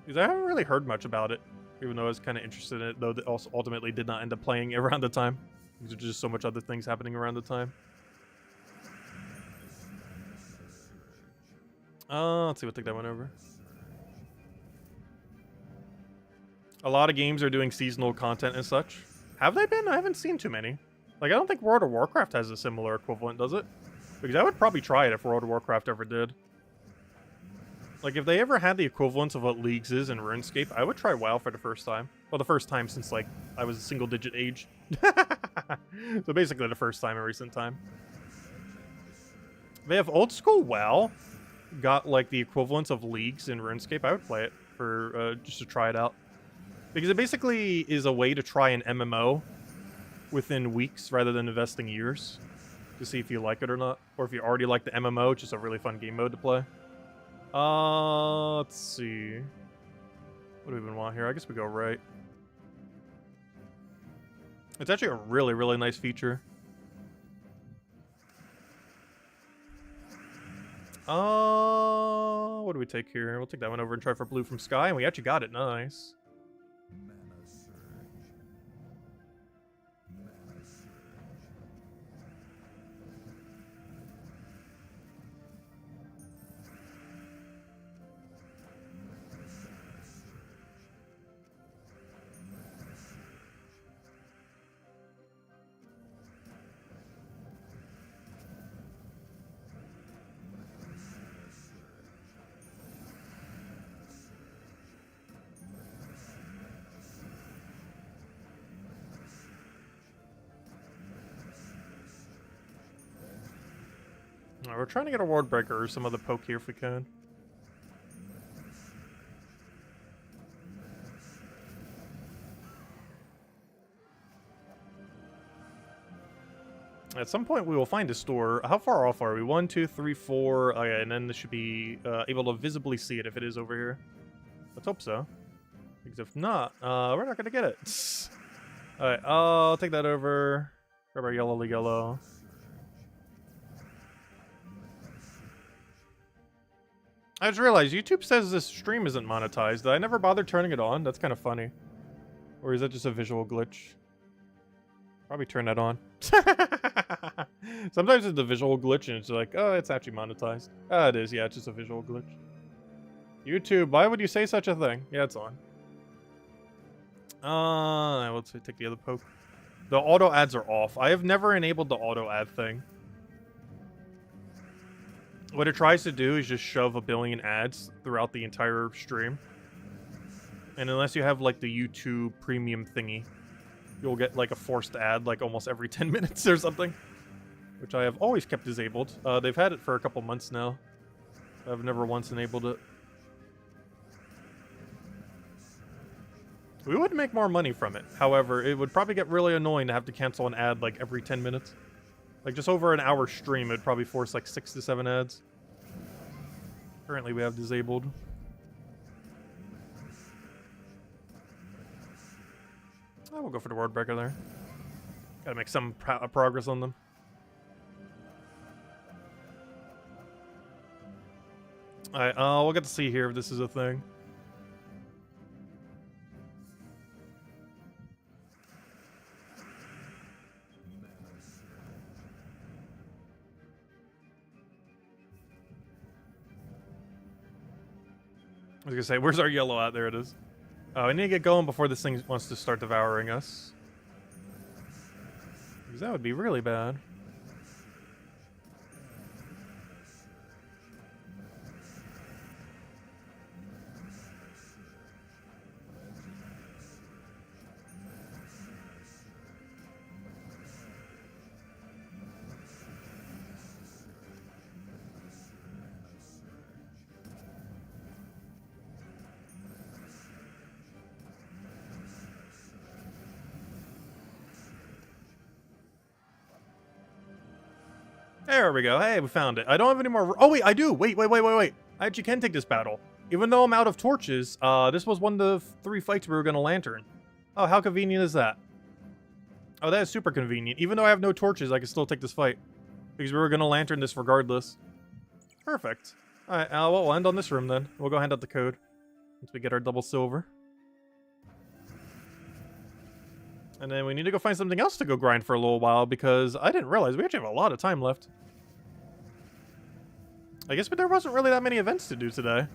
Because I haven't really heard much about it. Even though I was kind of interested in it, though, that also ultimately did not end up playing around the time. Because there's just so much other things happening around the time. Let's see, we'll take that one over. A lot of games are doing seasonal content and such. Have they been? I haven't seen too many. Like, I don't think World of Warcraft has a similar equivalent, does it? Because I would probably try it if World of Warcraft ever did. Like, if they ever had the equivalent of what Leagues is in RuneScape, I would try WoW for the first time. Well, the first time since, like, I was a single-digit age. So basically the first time in recent time. They have old school WoW. Got, like, the equivalent of Leagues in RuneScape. I would play it for, just to try it out. Because it basically is a way to try an MMO within weeks rather than investing years. To see if you like it or not. Or if you already like the MMO, it's just a really fun game mode to play. Let's see. What do we even want here? I guess we go right. It's actually a really, really nice feature. What do we take here? We'll take that one over and try for blue from sky, and we actually got it. Nice. We're trying to get a ward breaker or some other poke here if we can. At some point we will find a store. How far off are we? 1, 2, 3, 4. Oh yeah, and then this should be able to visibly see it if it is over here. Let's hope so. Because if not, we're not gonna get it. Alright, I'll take that over. Grab our yellow. I just realized YouTube says this stream isn't monetized. I never bothered turning it on. That's kind of funny. Or is that just a visual glitch? Probably turn that on. Sometimes it's a visual glitch and it's like, oh, it's actually monetized. Ah, it is. Yeah, it's just a visual glitch. YouTube, why would you say such a thing? Yeah, it's on. Let's take the other poke. The auto ads are off. I have never enabled the auto ad thing. What it tries to do is just shove a billion ads throughout the entire stream. And unless you have, like, the YouTube premium thingy, you'll get, like, a forced ad, like, almost every 10 minutes or something. Which I have always kept disabled. They've had it for a couple months now. I've never once enabled it. We would make more money from it. However, it would probably get really annoying to have to cancel an ad like every 10 minutes. Like just over an hour stream, it'd probably force like 6 to 7 ads. Currently we have disabled. Oh, we'll go for the word breaker there. Gotta make some progress on them. Alright, we'll get to see here if this is a thing. I was gonna say, where's our yellow at? There it is. Oh, I need to get going before this thing wants to start devouring us. Because that would be really bad. There we go. Hey, we found it. I don't have any more... Oh, wait, I do. Wait. I actually can take this battle. Even though I'm out of torches, this was one of the 3 fights we were going to lantern. Oh, how convenient is that? Oh, that is super convenient. Even though I have no torches, I can still take this fight. Because we were going to lantern this regardless. Perfect. Alright, well, we'll end on this room then. We'll go hand out the code. Once we get our double silver. And then we need to go find something else to go grind for a little while, because I didn't realize we actually have a lot of time left. I guess, but there wasn't really that many events to do today.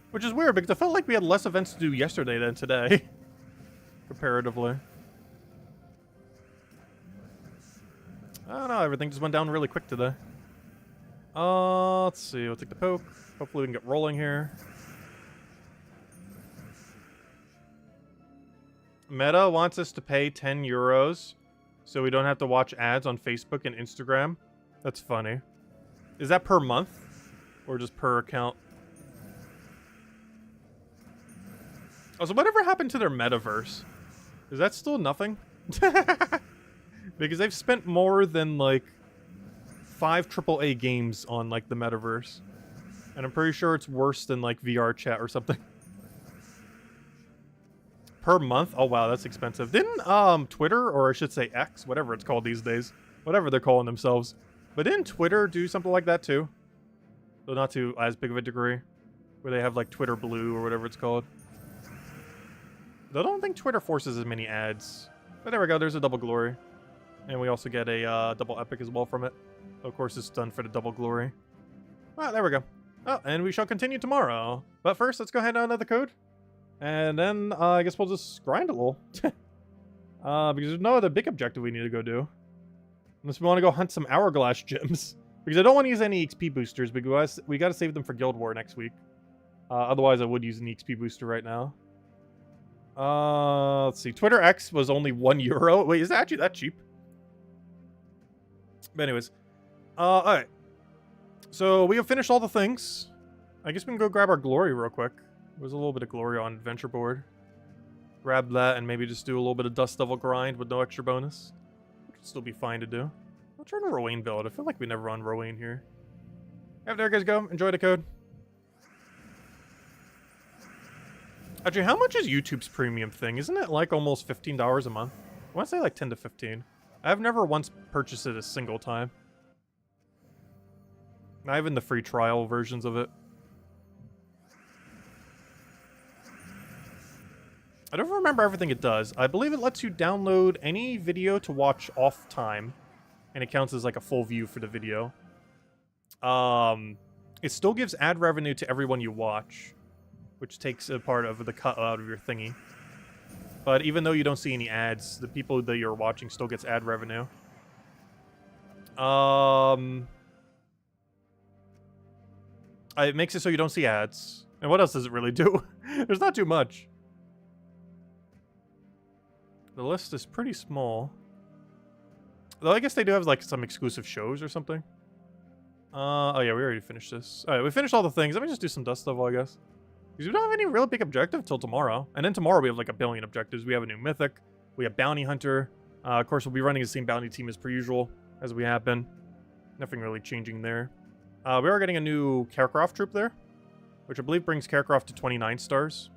Which is weird, because I felt like we had less events to do yesterday than today. Comparatively. I don't know, everything just went down really quick today. Let's see, we'll take the poke. Hopefully we can get rolling here. Meta wants us to pay 10 euros so we don't have to watch ads on Facebook and Instagram. That's funny. Is that per month? Or just per account? Also, whatever happened to their metaverse? Is that still nothing? Because they've spent more than, like, 5 AAA games on, like, the metaverse. And I'm pretty sure it's worse than, like, VR chat or something. Per month? Oh, wow, that's expensive. Didn't, Twitter, or I should say X, whatever it's called these days, whatever they're calling themselves, but didn't Twitter do something like that, too? Though not to as big of a degree, where they have, like, Twitter Blue or whatever it's called. Though I don't think Twitter forces as many ads. But there we go, there's a double glory. And we also get a double epic as well from it. Of course, it's done for the double glory. Ah, there we go. Oh, and we shall continue tomorrow. But first, let's go ahead and download the code. And then, I guess we'll just grind a little. Because there's no other big objective we need to go do. Unless we want to go hunt some hourglass gems. Because I don't want to use any XP boosters, because we got to save them for Guild War next week. Otherwise, I would use an XP booster right now. Let's see. Twitter X was only €1. Wait, is that actually that cheap? But anyways. Alright. So, we have finished all the things. I guess we can go grab our glory real quick. There's a little bit of glory on Adventure Board. Grab that and maybe just do a little bit of Dust Devil grind with no extra bonus. Which would still be fine to do. I'll try to Rowan build. I feel like we never run Rowan here. Alright, there you guys go. Enjoy the code. Actually, how much is YouTube's premium thing? Isn't it like almost $15 a month? I want to say like 10 to 15. I've never once purchased it a single time. Not even the free trial versions of it. I don't remember everything it does. I believe it lets you download any video to watch off time. And it counts as like a full view for the video. It still gives ad revenue to everyone you watch. Which takes a part of the cut out of your thingy. But even though you don't see any ads, the people that you're watching still gets ad revenue. It makes it so you don't see ads. And what else does it really do? There's not too much. The list is pretty small. Though I guess they do have like some exclusive shows or something. Oh yeah, we already finished this. Alright, we finished all the things. Let me just do some Dust Devil, I guess. Because we don't have any real big objective till tomorrow. And then tomorrow we have like a billion objectives. We have a new mythic. We have bounty hunter. Of course, we'll be running the same bounty team as per usual, as we have been. Nothing really changing there. We are getting a new Kakarot troop there, which I believe brings Kakarot to 29 stars.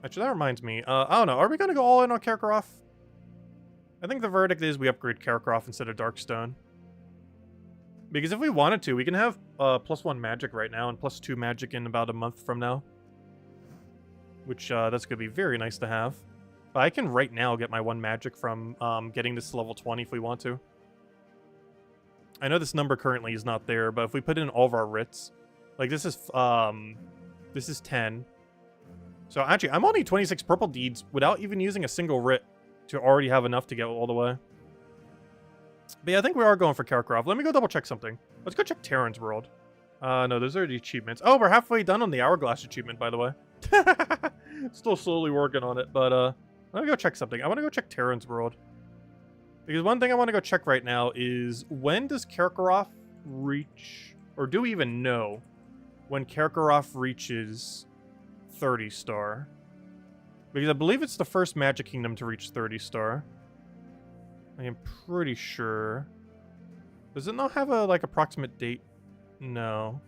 Actually, that reminds me. I don't know. Are we going to go all in on Kakarot? I think the verdict is we upgrade Kakarot instead of Darkstone. Because if we wanted to, we can have +1 magic right now and +2 magic in about a month from now. Which, that's going to be very nice to have. But I can right now get my 1 magic from getting this to level 20 if we want to. I know this number currently is not there, but if we put in all of our writs, like this is 10. So actually, I'm only 26 purple deeds without even using a single writ to already have enough to get all the way. But yeah, I think we are going for Kakarot. Let me go double check something. Let's go check Terran's World. No, those are the achievements. Oh, we're halfway done on the Hourglass achievement, by the way. Still slowly working on it, but let me go check something. I want to go check Terran's World. Because one thing I want to go check right now is when does Kakarot reach, or do we even know when Kakarot reaches 30 star? Because I believe it's the first Magic Kingdom to reach 30 star. I am pretty sure. Does it not have a like approximate date? No.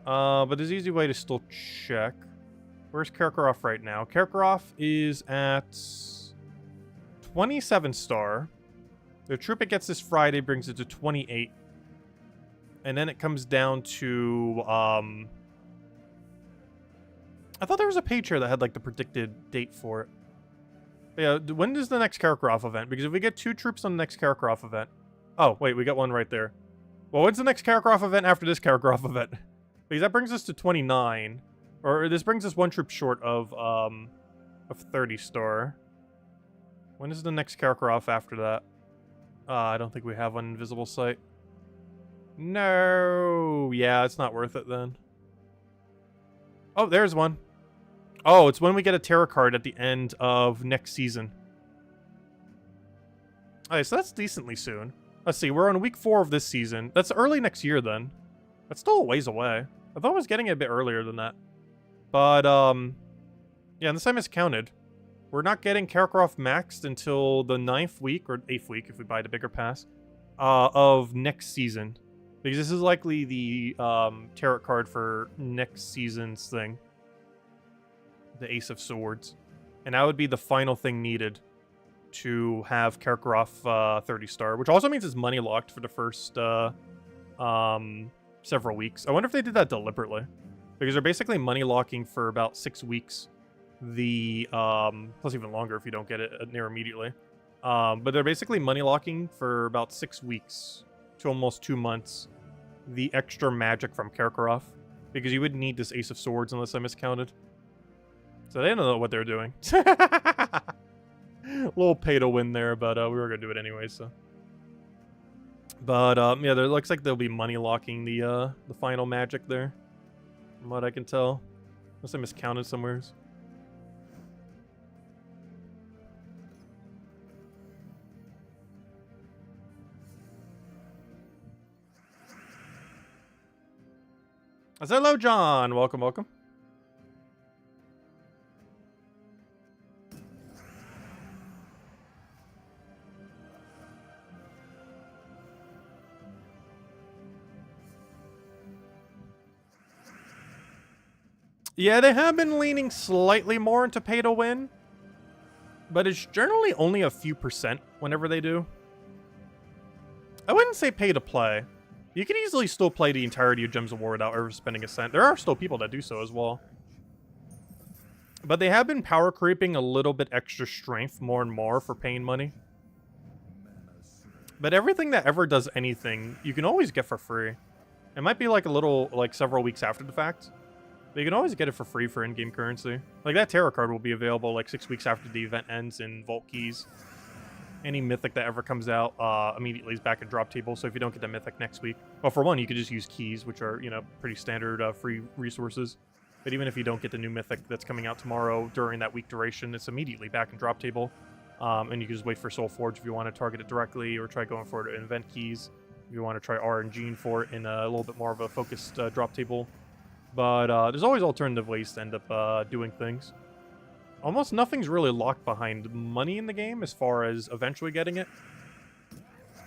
But there's an easy way to still check. Where's Kakarot right now? Kakarot is at 27 star. The troop it gets this Friday brings it to 28. And then it comes down to I thought there was a page here that had like the predicted date for it. But yeah, when is the next Kakarot event? Because if we get 2 troops on the next Kakarot event. Oh, wait, we got one right there. Well, when's the next Kakarot event after this Kakarot event? Because that brings us to 29. Or this brings us 1 troop short of 30 star. When is the next Kakarot after that? I don't think we have one invisible site. No. Yeah, it's not worth it then. Oh, there's one. Oh, it's when we get a tarot card at the end of next season. Alright, so that's decently soon. Let's see, we're on week 4 of this season. That's early next year then. That's still a ways away. I thought I was getting it a bit earlier than that. But, yeah, and this time it's counted. We're not getting Kakarot maxed until the 9th week, or 8th week if we buy the bigger pass, of next season. Because this is likely the tarot card for next season's thing. The Ace of Swords. And that would be the final thing needed to have Kakarot 30 star, which also means it's money locked for the first several weeks. I wonder if they did that deliberately. Because they're basically money locking for about 6 weeks. The plus even longer if you don't get it near immediately. But they're basically money locking for about 6 weeks to almost 2 months the extra magic from Kakarot, because you wouldn't need this Ace of Swords unless I miscounted. So they don't know what they're doing. Little pay to win there, but we were gonna do it anyway. So, but yeah, there looks like they'll be money locking the final magic there, from what I can tell, unless I miscounted somewheres. Hello, John. Welcome, welcome. Yeah, they have been leaning slightly more into pay to win, but it's generally only a few % whenever they do. I wouldn't say pay to play. You can easily still play the entirety of Gems of War without ever spending a cent. There are still people that do so as well. But they have been power creeping a little bit extra strength more and more for paying money. But everything that ever does anything, you can always get for free. It might be like a little, like several weeks after the fact. But you can always get it for free for in-game currency. Like that tarot card will be available like 6 weeks after the event ends in Vault Keys. Any mythic that ever comes out immediately is back in drop table. So if you don't get the mythic next week, well, for one, you could just use keys, which are, you know, pretty standard free resources. But even if you don't get the new mythic that's coming out tomorrow during that week duration, it's immediately back in drop table. And you can just wait for Soul Forge if you want to target it directly, or try going for it in event keys if you want to try RNGing for it in a little bit more of a focused drop table. But there's always alternative ways to end up doing things. Almost nothing's really locked behind money in the game as far as eventually getting it.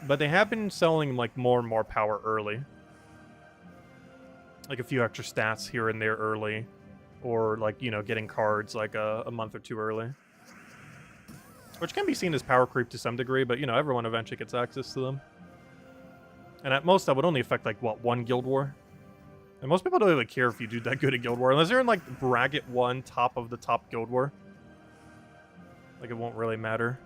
But they have been selling, like, more and more power early. Like, a few extra stats here and there early. Or, like, you know, getting cards, like, a month or two early. Which can be seen as power creep to some degree, but, you know, everyone eventually gets access to them. And at most, that would only affect, like, what, one Guild War? And most people don't really care if you do that good at Guild War. Unless you're in, like, bracket 1, top of the top Guild War. Like, it won't really matter.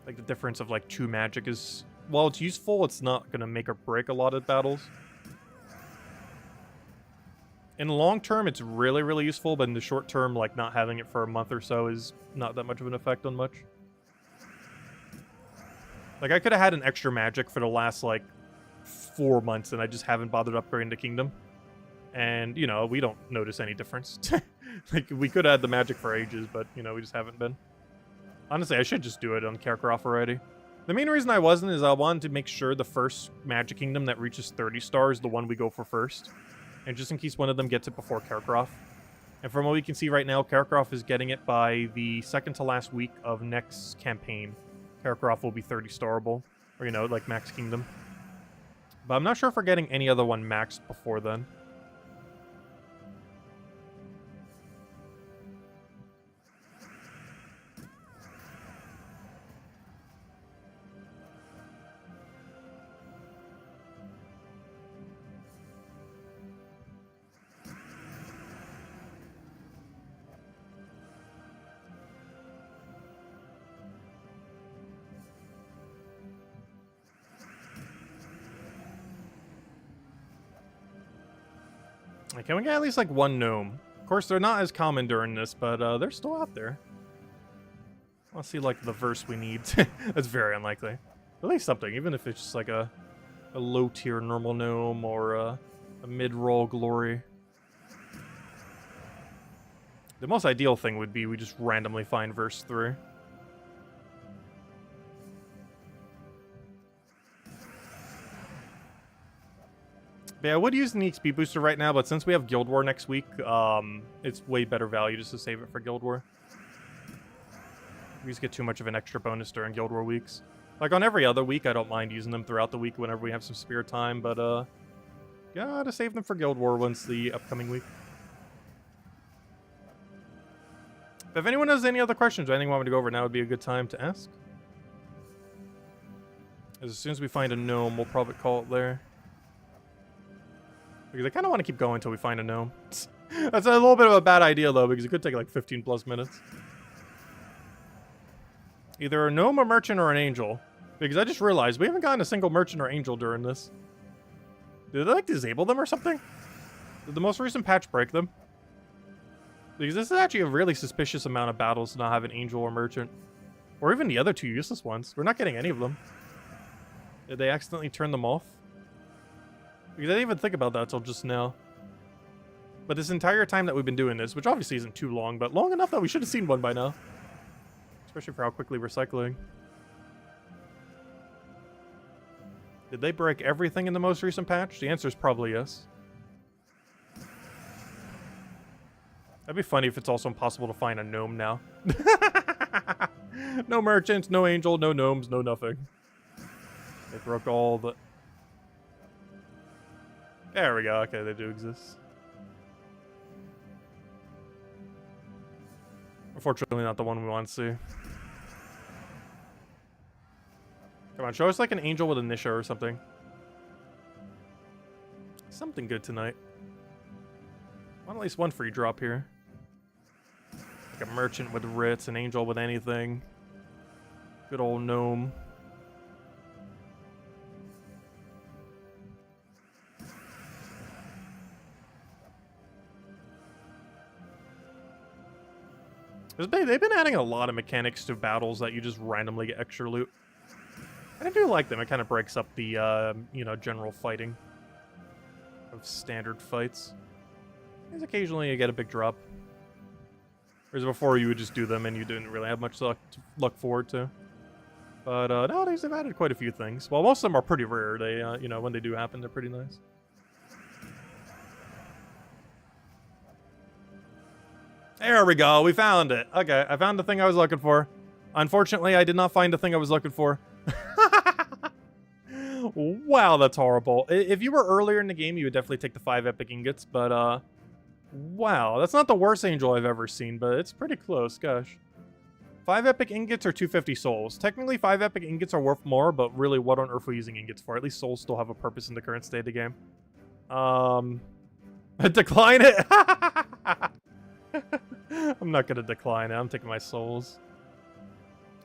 Like, the difference of, like, 2 magic is... While it's useful, it's not going to make or break a lot of battles. In the long term, it's really, really useful, but in the short term, like, not having it for a month or so is not that much of an effect on much. Like, I could have had an extra magic for the last, like, 4 months, and I just haven't bothered upgrading the kingdom. And, you know, we don't notice any difference. Like, we could have had the magic for ages, but, you know, we just haven't been. Honestly, I should just do it on Kakarot already. The main reason I wasn't is I wanted to make sure the first Magic Kingdom that reaches 30 stars is the one we go for first. And just in case one of them gets it before Kakarot. And from what we can see right now, Kakarot is getting it by the second to last week of next campaign. Kakarot will be 30 starable. Or, you know, like Max Kingdom. But I'm not sure if we're getting any other one maxed before then. Can we get at least, like, one gnome? Of course, they're not as common during this, but they're still out there. Let's see, like, the verse we need. That's very unlikely. At least something, even if it's just, like, a low-tier normal gnome or a mid-roll glory. The most ideal thing would be we just randomly find verse 3. But yeah, I would use the XP booster right now, but since we have Guild War next week, it's way better value just to save it for Guild War. We just get too much of an extra bonus during Guild War weeks. Like, on every other week, I don't mind using them throughout the week whenever we have some spare time, but, gotta save them for Guild War once the upcoming week. If anyone has any other questions or anything you want me to go over, now would be a good time to ask. As soon as we find a gnome, we'll probably call it there. Because I kind of want to keep going until we find a gnome. That's a little bit of a bad idea, though, because it could take like 15 plus minutes. Either a gnome, a merchant, or an angel. Because I just realized we haven't gotten a single merchant or angel during this. Did they, like, disable them or something? Did the most recent patch break them? Because this is actually a really suspicious amount of battles to not have an angel or merchant. Or even the other 2 useless ones. We're not getting any of them. Did they accidentally turn them off? Because I didn't even think about that until just now. But this entire time that we've been doing this, which obviously isn't too long, but long enough that we should have seen one by now. Especially for how quickly we're cycling. Did they break everything in the most recent patch? The answer is probably yes. That'd be funny if it's also impossible to find a gnome now. No merchants, no angel, no gnomes, no nothing. They broke all the... There we go. Okay, they do exist. Unfortunately, not the one we want to see. Come on, show us like an angel with a Nisha or something. Something good tonight. Want at least one free drop here. Like a merchant with writs, an angel with anything. Good old gnome. They've been adding a lot of mechanics to battles that you just randomly get extra loot. And I do like them. It kind of breaks up the, you know, general fighting of standard fights. Because occasionally you get a big drop. Whereas before you would just do them and you didn't really have much luck to look forward to. But nowadays they've added quite a few things. Well, most of them are pretty rare. They, you know, when they do happen, they're pretty nice. There we go. We found it. Okay, I found the thing I was looking for. Unfortunately, I did not find the thing I was looking for. Wow, that's horrible. If you were earlier in the game, you would definitely take the 5 epic ingots, but, wow. That's not the worst angel I've ever seen, but it's pretty close, gosh. 5 epic ingots or 250 souls. Technically, 5 epic ingots are worth more, but really, what on earth are we using ingots for? At least souls still have a purpose in the current state of the game. Decline it? I'm not gonna decline it. I'm taking my souls.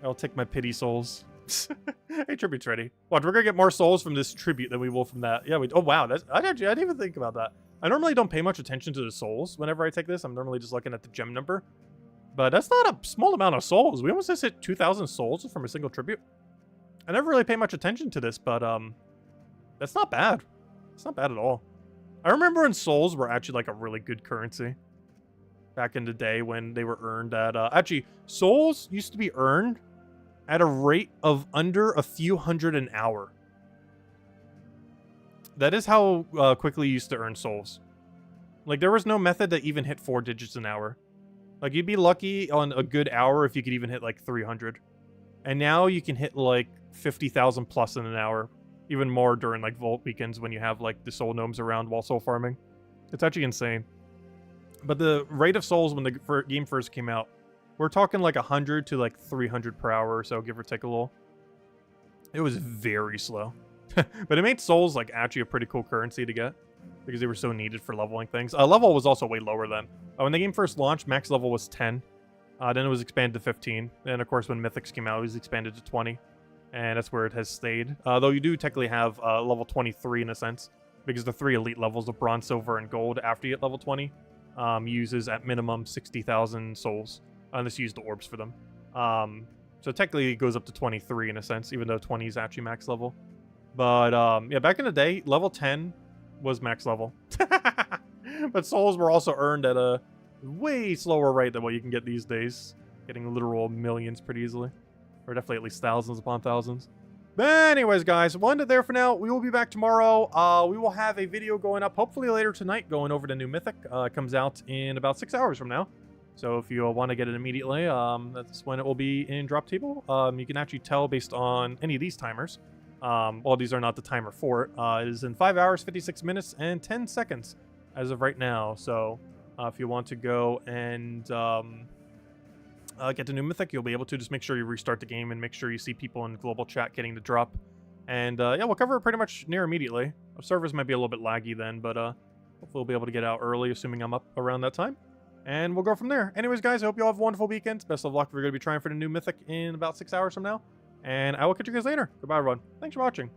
I'll take my pity souls. Hey, tribute's ready. Watch, we're gonna get more souls from this tribute than we will from that. Yeah, oh wow, I didn't even think about that. I normally don't pay much attention to the souls whenever I take this. I'm normally just looking at the gem number. But that's not a small amount of souls. We almost just hit 2,000 souls from a single tribute. I never really pay much attention to this, but that's not bad. It's not bad at all. I remember when souls were actually like a really good currency. Back in the day when they were earned at... actually, souls used to be earned at a rate of under a few hundred an hour. That is how quickly you used to earn souls. Like, there was no method that even hit 4 digits an hour. Like, you'd be lucky on a good hour if you could even hit, like, 300. And now you can hit, like, 50,000 plus in an hour. Even more during, like, Vault weekends when you have, like, the soul gnomes around while soul farming. It's actually insane. But the rate of souls when the game first came out, we're talking, like, 100 to, like, 300 per hour or so, give or take a little. It was very slow. But it made souls, like, actually a pretty cool currency to get. Because they were so needed for leveling things. Level was also way lower then. When the game first launched, max level was 10. Then it was expanded to 15. And of course, when Mythics came out, it was expanded to 20. And that's where it has stayed. Though you do technically have level 23 in a sense. Because the 3 elite levels of Bronze, Silver, and Gold after you hit level 20 uses at minimum 60,000 souls. Unless you use the orbs for them. So technically it goes up to 23 in a sense, even though 20 is actually max level. But yeah, back in the day, level 10 was max level. But souls were also earned at a way slower rate than what you can get these days. Getting literal millions pretty easily. Or definitely at least thousands upon thousands. But anyways, guys, we'll end it there for now. We will be back tomorrow. We will have a video going up, hopefully later tonight, going over the new Mythic. It comes out in about 6 hours from now. So if you want to get it immediately, that's when it will be in drop table. You can actually tell based on any of these timers. Well, these are not the timer for it. It is in 5 hours, 56 minutes, and 10 seconds as of right now. So if you want to go and get the new Mythic, you'll be able to. Just make sure you restart the game and make sure you see people in global chat getting the drop. And yeah, we'll cover it pretty much near immediately. Our servers might be a little bit laggy then, but hopefully we'll be able to get out early, assuming I'm up around that time. And we'll go from there. Anyways, guys, I hope you all have a wonderful weekend. Best of luck. We're going to be trying for the new Mythic in about 6 hours from now. And I will catch you guys later. Goodbye, everyone. Thanks for watching.